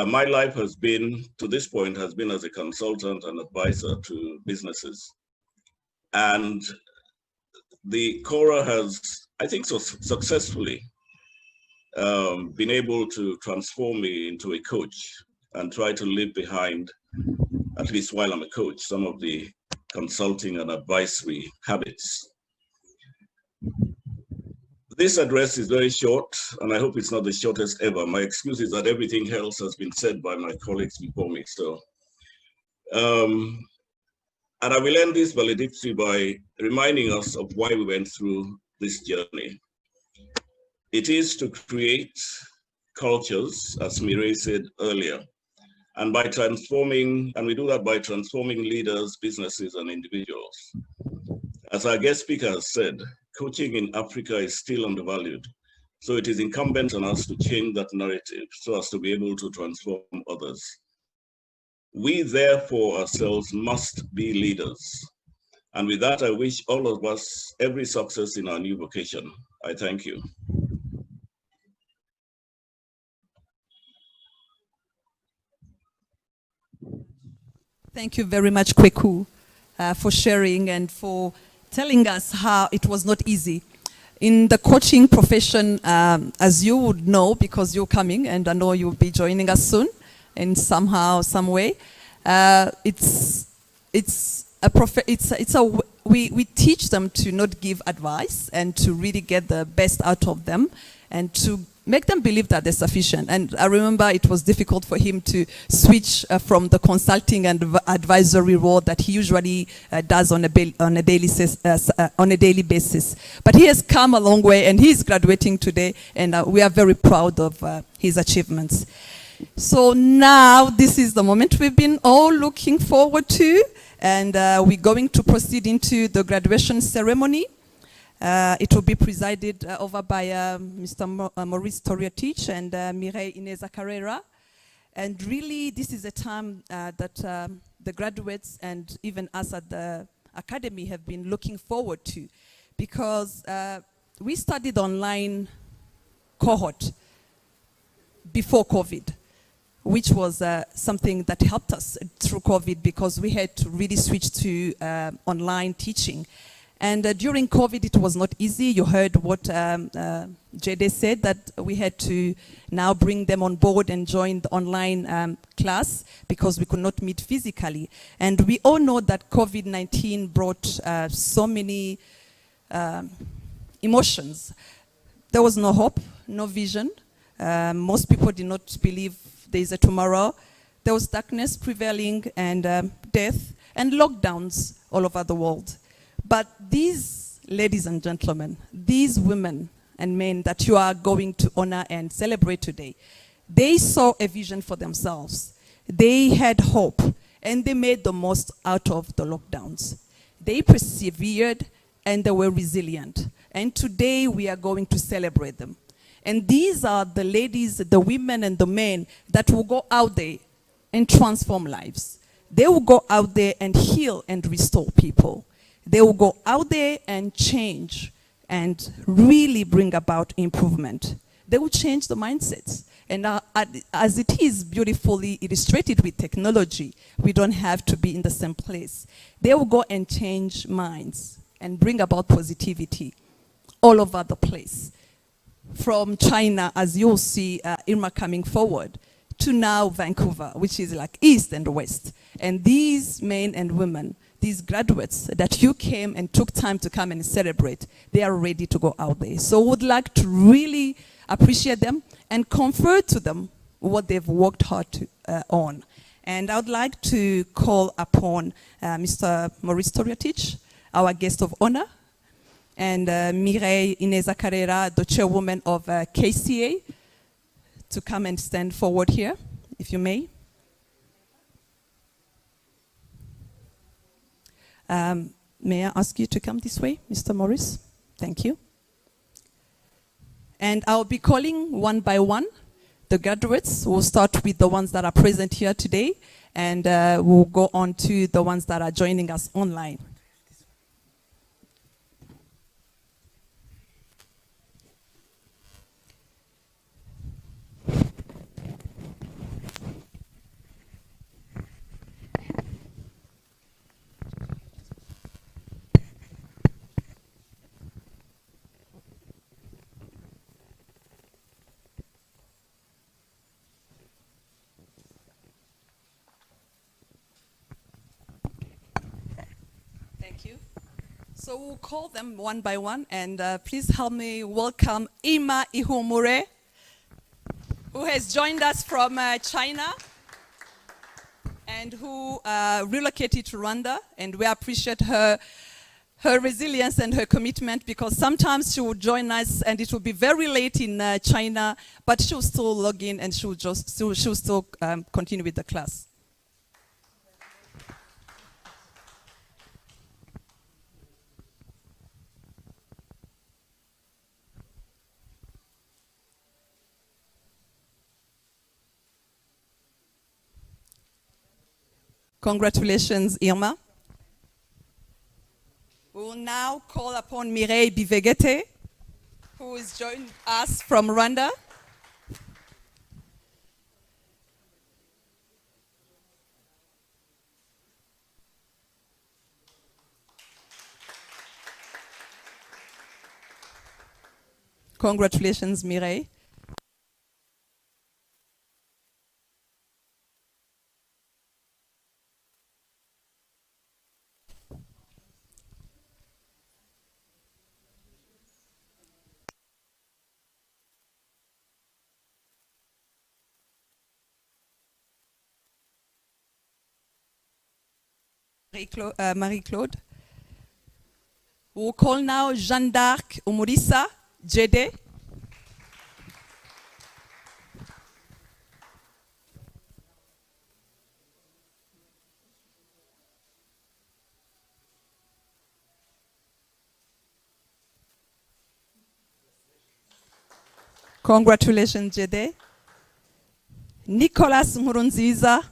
My life has been, to this point, has been as a consultant and advisor to businesses. And the Kora has, I think, so successfully been able to transform me into a coach and try to leave behind at least while I'm a coach, some of the consulting and advisory habits. This address is very short, and I hope it's not the shortest ever. My excuse is that everything else has been said by my colleagues before me. So, and I will end this valedictory by reminding us of why we went through this journey. It is to create cultures, as Mireille said earlier, and by transforming, and we do that by transforming leaders, businesses, and individuals. As our guest speaker has said, coaching in Africa is still undervalued. So it is incumbent on us to change that narrative so as to be able to transform others. We therefore ourselves must be leaders. And with that, I wish all of us every success in our new vocation. I thank you. Thank you very much, Kweku, for sharing and for telling us how it was not easy. In the coaching profession, as you would know, because you're coming, and I know you'll be joining us soon, in somehow, some way, we teach them to not give advice and to really get the best out of them and to make them believe that they're sufficient. And I remember it was difficult for him to switch from the consulting and advisory role that he usually does on a daily basis. But he has come a long way, and he's graduating today, and we are very proud of his achievements. So now this is the moment we've been all looking forward to, and we're going to proceed into the graduation ceremony. It will be presided over by Mr. Maurice Toriatich and Mireille Ineza Carrera. And really, this is a time that the graduates and even us at the Academy have been looking forward to, because we studied online cohort before COVID, which was something that helped us through COVID because we had to really switch to online teaching. And during COVID, it was not easy. You heard what Jede said, that we had to now bring them on board and join the online class because we could not meet physically. And we all know that COVID-19 brought so many emotions. There was no hope, no vision. Most people did not believe there is a tomorrow. There was darkness prevailing and death and lockdowns all over the world. But these ladies and gentlemen, these women and men that you are going to honor and celebrate today, they saw a vision for themselves. They had hope, and they made the most out of the lockdowns. They persevered, and they were resilient. And today we are going to celebrate them. And these are the ladies, the women and the men that will go out there and transform lives. They will go out there and heal and restore people. They will go out there and change and really bring about improvement. They will change the mindsets. And as it is beautifully illustrated with technology, we don't have to be in the same place. They will go and change minds and bring about positivity all over the place. From China, as you'll see Irma coming forward, to now Vancouver, which is like east and west. And these men and women, these graduates that you came and took time to come and celebrate, they are ready to go out there. So would like to really appreciate them and confer to them what they've worked hard to, on. And I would like to call upon Mr. Maurice Toriatich, our guest of honor, and Mireille Ineza Carrera, the chairwoman of KCA, to come and stand forward here, if you may. May I ask you to come this way, Mr. Maurice? Thank you. And I'll be calling one by one the graduates. We'll start with the ones that are present here today, and we'll go on to the ones that are joining us online. Thank you. So we'll call them one by one, and please help me welcome Ima Ihumure, who has joined us from China and who relocated to Rwanda, and we appreciate her resilience and her commitment, because sometimes she will join us and it will be very late in China, but she'll still log in and she'll still continue with the class. Congratulations, Irma. We will now call upon Mireille Bivegete, who is joining us from Rwanda. Congratulations, Mireille. Marie-Claude. We'll call now Jeanne d'Arc Umurisa Jede. Congratulations, Jede. Nicolas Nkurunziza.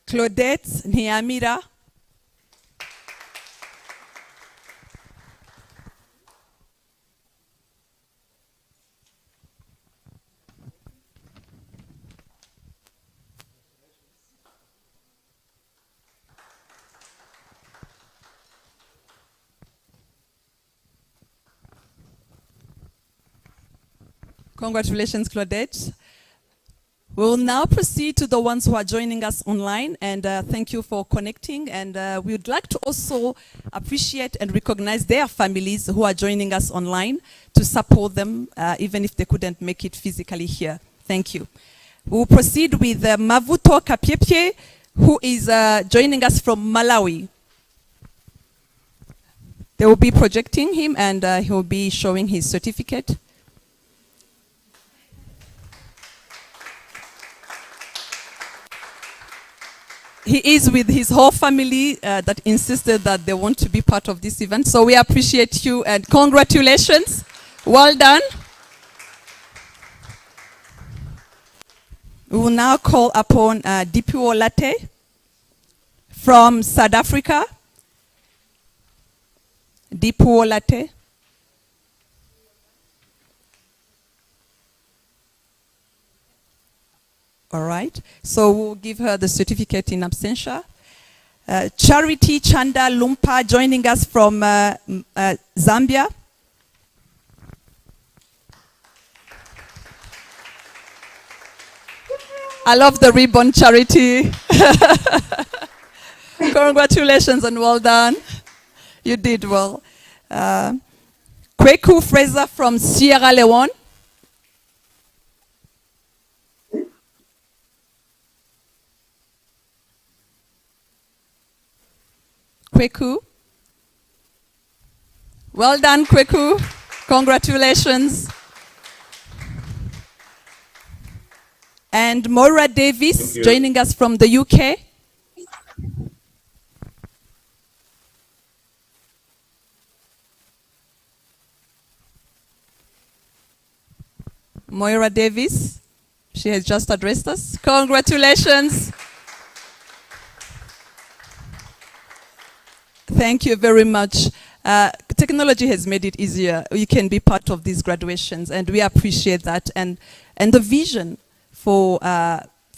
Claudette Niamira. Congratulations, Claudette. We will now proceed to the ones who are joining us online, and thank you for connecting. And we would like to also appreciate and recognize their families who are joining us online to support them, even if they couldn't make it physically here. Thank you. We will proceed with Mavuto Kapiepye, who is joining us from Malawi. They will be projecting him, and he will be showing his certificate. He is with his whole family that insisted that they want to be part of this event. So we appreciate you and congratulations. Well done. We will now call upon Dipiwo Latte from South Africa. Dipiwo Latte. All right, so we'll give her the certificate in absentia. Charity Chanda Lumpa joining us from Zambia. I love the ribbon, Charity. Congratulations and well done. You did well. Kweku Fraser from Sierra Leone. Kweku. Well done, Kweku. Congratulations. And Moira Davis joining us from the UK. Moira Davis, she has just addressed us. Congratulations. Thank you very much. Technology has made it easier. You can be part of these graduations, and we appreciate that. And the vision for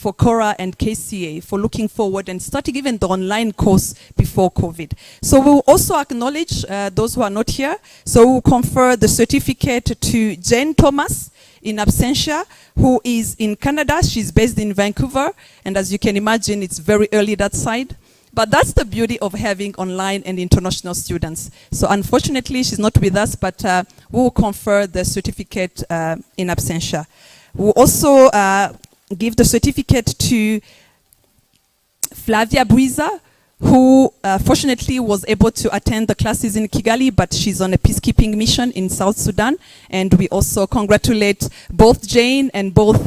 for Kora and KCA for looking forward and starting even the online course before COVID. So we'll also acknowledge those who are not here. So we'll confer the certificate to Jane Thomas in absentia, who is in Canada. She's based in Vancouver. And as you can imagine, it's very early that side. But that's the beauty of having online and international students. So unfortunately, she's not with us, but we'll confer the certificate in absentia. We'll also give the certificate to Flavia Buiza, who fortunately was able to attend the classes in Kigali, but she's on a peacekeeping mission in South Sudan. And we also congratulate both Jane and both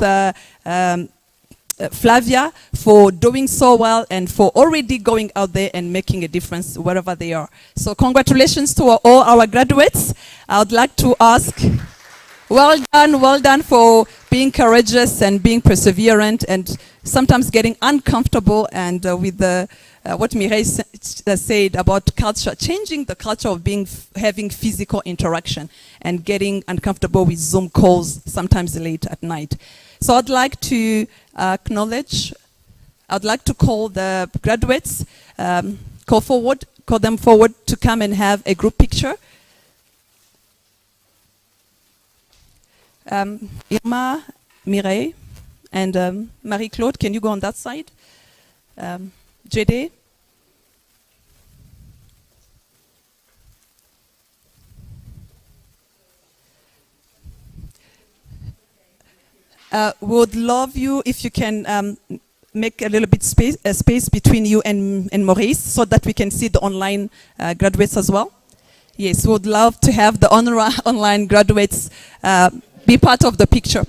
Flavia for doing so well and for already going out there and making a difference wherever they are. So congratulations to all our graduates. I would like to ask, well done for being courageous and being perseverant and sometimes getting uncomfortable, and with the what Mireille said about culture, changing the culture of having physical interaction and getting uncomfortable with Zoom calls sometimes late at night. So I'd like to acknowledge, I'd like to call the graduates, call them forward to come and have a group picture. Irma, Mireille, and Marie-Claude, can you go on that side? Jede. Would love you if you can make a little bit space between you and Maurice so that we can see the online graduates as well. Yes, we would love to have the online graduates be part of the picture.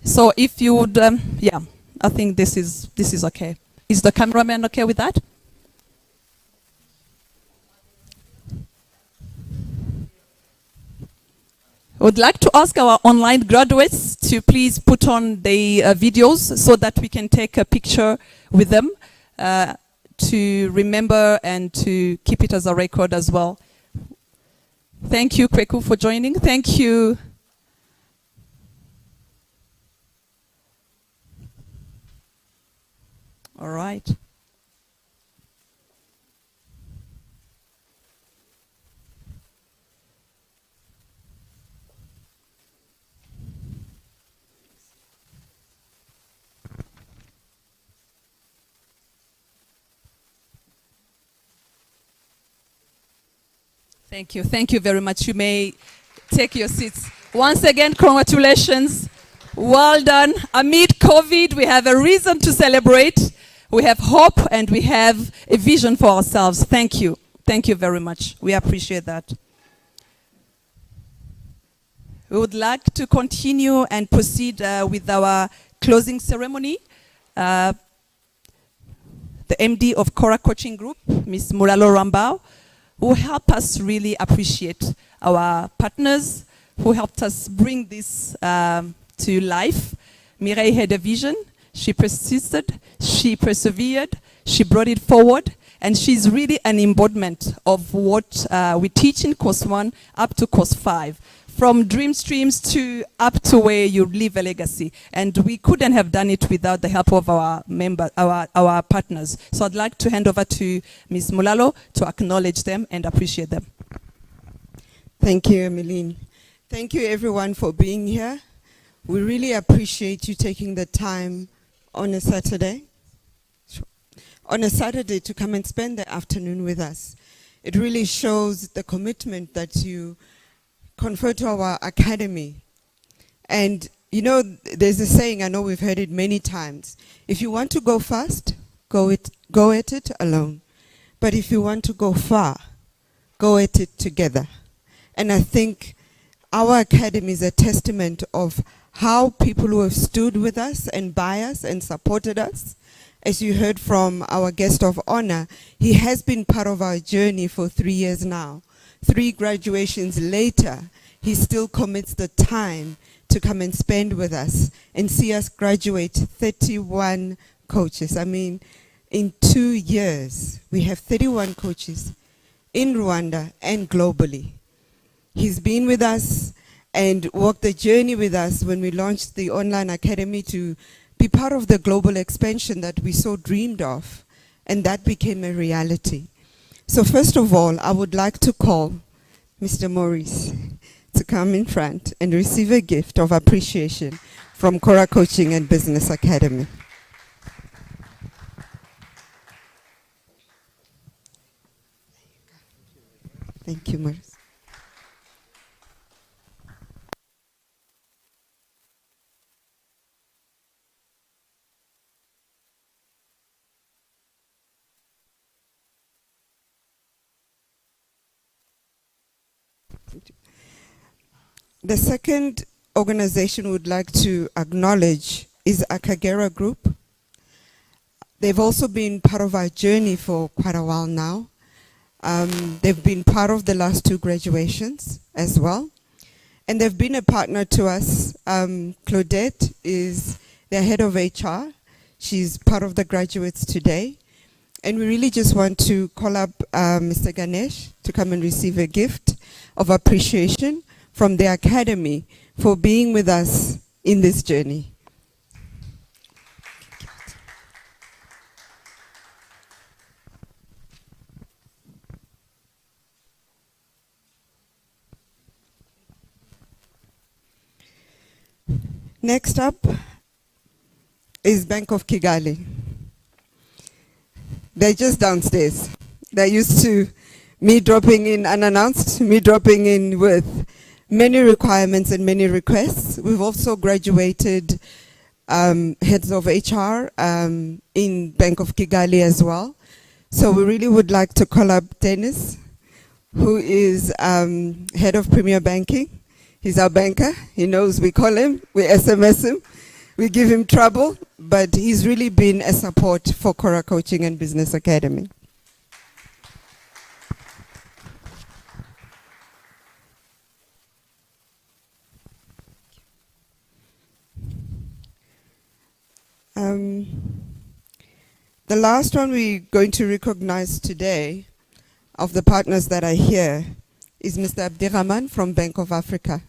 So if you would, yeah, I think this is okay. Is the cameraman okay with that? I would like to ask our online graduates to please put on the videos so that we can take a picture with them to remember and to keep it as a record as well. Thank you, Kweku, for joining. Thank you. All right. Thank you. Thank you very much. You may take your seats. Once again, congratulations. Well done. Amid COVID, we have a reason to celebrate. We have hope and we have a vision for ourselves. Thank you. Thank you very much. We appreciate that. We would like to continue and proceed with our closing ceremony. The MD of Kora Coaching Group, Ms. Mulalo Rambao, who helped us really appreciate our partners, who helped us bring this to life. Mireille had a vision. She persisted, she persevered, she brought it forward, and she's really an embodiment of what we teach in course 1 up to course 5. From dream streams to up to where you leave a legacy. And we couldn't have done it without the help of our our partners. So I'd like to hand over to Ms. Mulalo to acknowledge them and appreciate them. Thank you, Emeline. Thank you everyone for being here. We really appreciate you taking the time on a Saturday to come and spend the afternoon with us. It really shows the commitment that you confer to our academy. And you know, there's a saying, I know we've heard it many times. If you want to go fast, go at it alone. But if you want to go far, go at it together. And I think our academy is a testament of how people who have stood with us and by us and supported us. As you heard from our guest of honor, he has been part of our journey for 3 years now. 3 graduations later, he still commits the time to come and spend with us and see us graduate 31 coaches. I mean, in 2 years, we have 31 coaches in Rwanda and globally. He's been with us and walked the journey with us when we launched the online academy to be part of the global expansion that we so dreamed of, and that became a reality. So first of all, I would like to call Mr. Maurice to come in front and receive a gift of appreciation from Kora Coaching and Business Academy. Thank you, Maurice. The second organization we'd like to acknowledge is Akagera Group. They've also been part of our journey for quite a while now. They've been part of the last 2 graduations as well. And they've been a partner to us. Claudette is the head of HR. She's part of the graduates today. And we really just want to call up Mr. Ganesh to come and receive a gift of appreciation from the Academy for being with us in this journey. Next up is Bank of Kigali. They're just downstairs. They're used to me dropping in unannounced, me dropping in with many requirements and many requests. We've also graduated heads of HR in Bank of Kigali as well. So we really would like to call up Dennis, who is head of Premier Banking. He's our banker. He knows we call him, we SMS him, we give him trouble, but he's really been a support for Kora Coaching and Business Academy. The last one we're going to recognize today of the partners that are here is Mr. Abdirahman from Bank of Africa.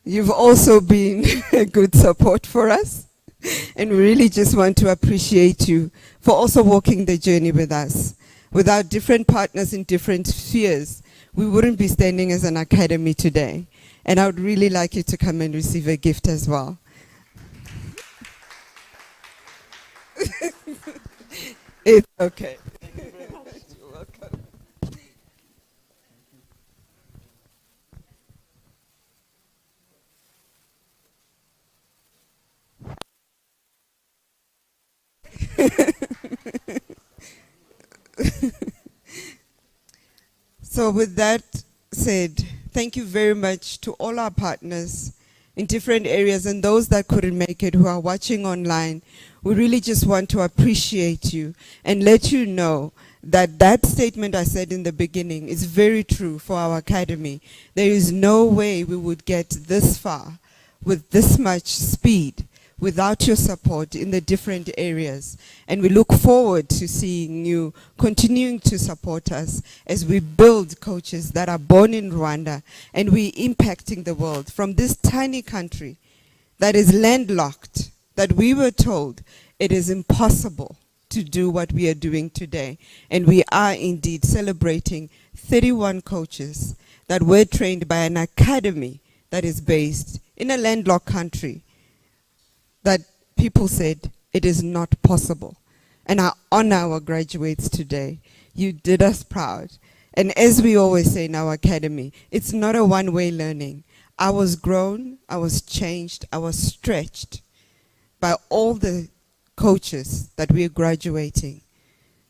You've also been a good support for us, and we really just want to appreciate you for also walking the journey with us. Without different partners in different spheres, we wouldn't be standing as an academy today. And I would really like you to come and receive a gift as well. It's okay. Thank you very much. You're welcome. So with that said, thank you very much to all our partners in different areas and those that couldn't make it who are watching online. We really just want to appreciate you and let you know that that statement I said in the beginning is very true for our academy. There is no way we would get this far with this much speed without your support in the different areas. And we look forward to seeing you continuing to support us as we build coaches that are born in Rwanda and we impacting the world from this tiny country that is landlocked, that we were told it is impossible to do what we are doing today. And we are indeed celebrating 31 coaches that were trained by an academy that is based in a landlocked country that people said it is not possible. And I honor our graduates today. You did us proud. And as we always say in our academy, it's not a one-way learning. I was grown, I was changed, I was stretched by all the coaches that we are graduating.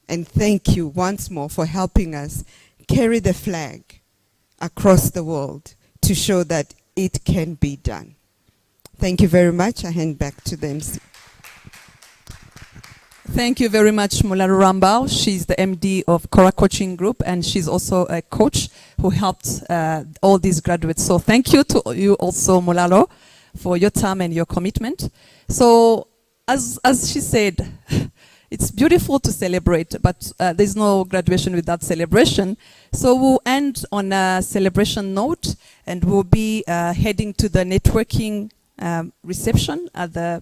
And thank you once more for helping us carry the flag across the world to show that it can be done. Thank you very much. I hand back to the MC. Thank you very much, Mulalo Rambao. She's the MD of Kora Coaching Group, and she's also a coach who helped all these graduates. So thank you to you also, Mulalo, for your time and your commitment. So as she said, it's beautiful to celebrate, but there's no graduation without celebration. So we'll end on a celebration note, and we'll be heading to the networking reception at the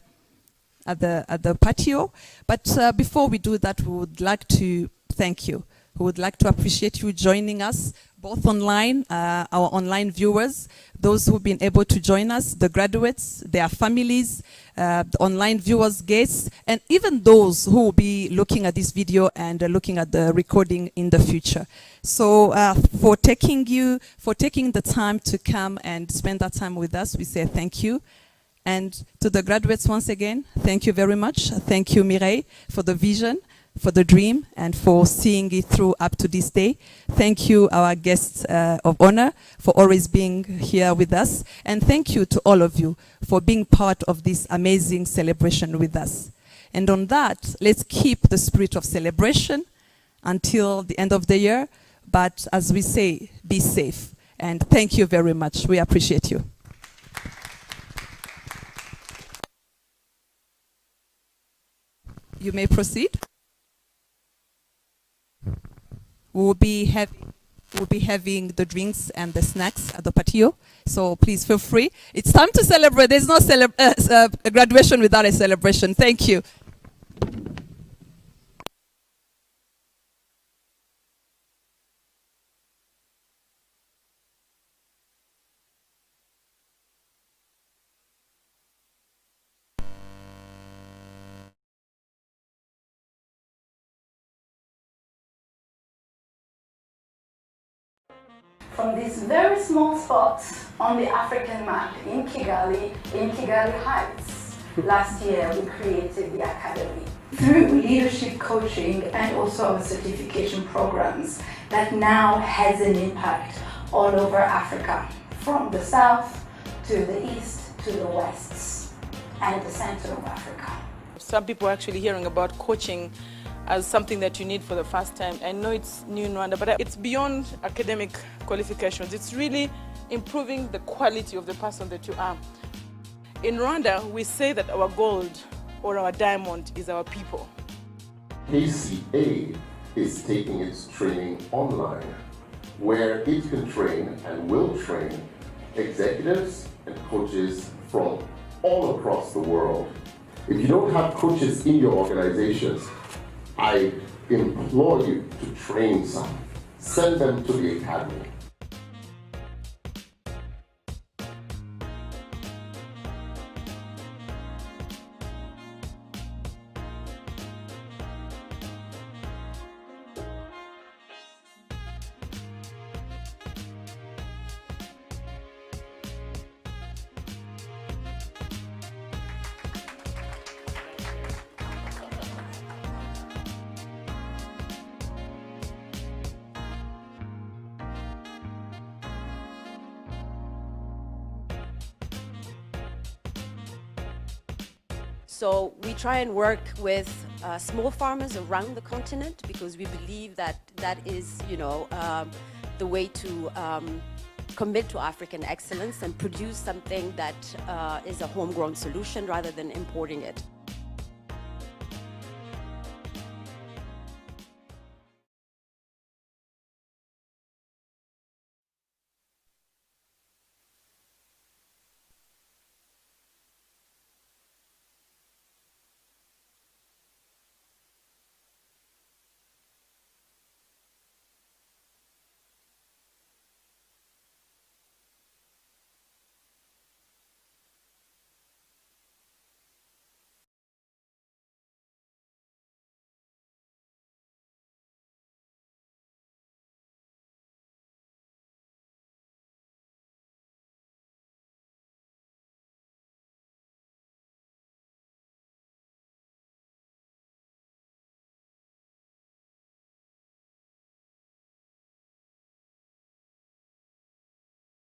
at the patio. But before we do that, we would like to thank you. We would like to appreciate you joining us, both online, our online viewers, those who've been able to join us, the graduates, their families, the online viewers, guests, and even those who will be looking at this video and looking at the recording in the future. So for taking the time to come and spend that time with us, we say thank you. And to the graduates once again, thank you very much. Thank you, Mireille, for the vision, for the dream, and for seeing it through up to this day. Thank you, our guests of honor, for always being here with us. And thank you to all of you for being part of this amazing celebration with us. And on that, let's keep the spirit of celebration until the end of the year. But as we say, be safe. And thank you very much. We appreciate you. You may proceed. We'll be having the drinks and the snacks at the patio, so please feel free. It's time to celebrate. There's no graduation without a celebration. Thank you. From this very small spot on the African map in Kigali Heights, last year we created the Academy. Through leadership coaching and also our certification programs that now has an impact all over Africa, from the south to the east to the west and the center of Africa. Some people are actually hearing about coaching as something that you need for the first time. I know it's new in Rwanda, but it's beyond academic qualifications. It's really improving the quality of the person that you are. In Rwanda, we say that our gold or our diamond is our people. KCA is taking its training online, where it can train and will train executives and coaches from all across the world. If you don't have coaches in your organizations, I implore you to train some. Send them to the academy. So we try and work with small farmers around the continent, because we believe that that is, the way to commit to African excellence and produce something that is a homegrown solution rather than importing it.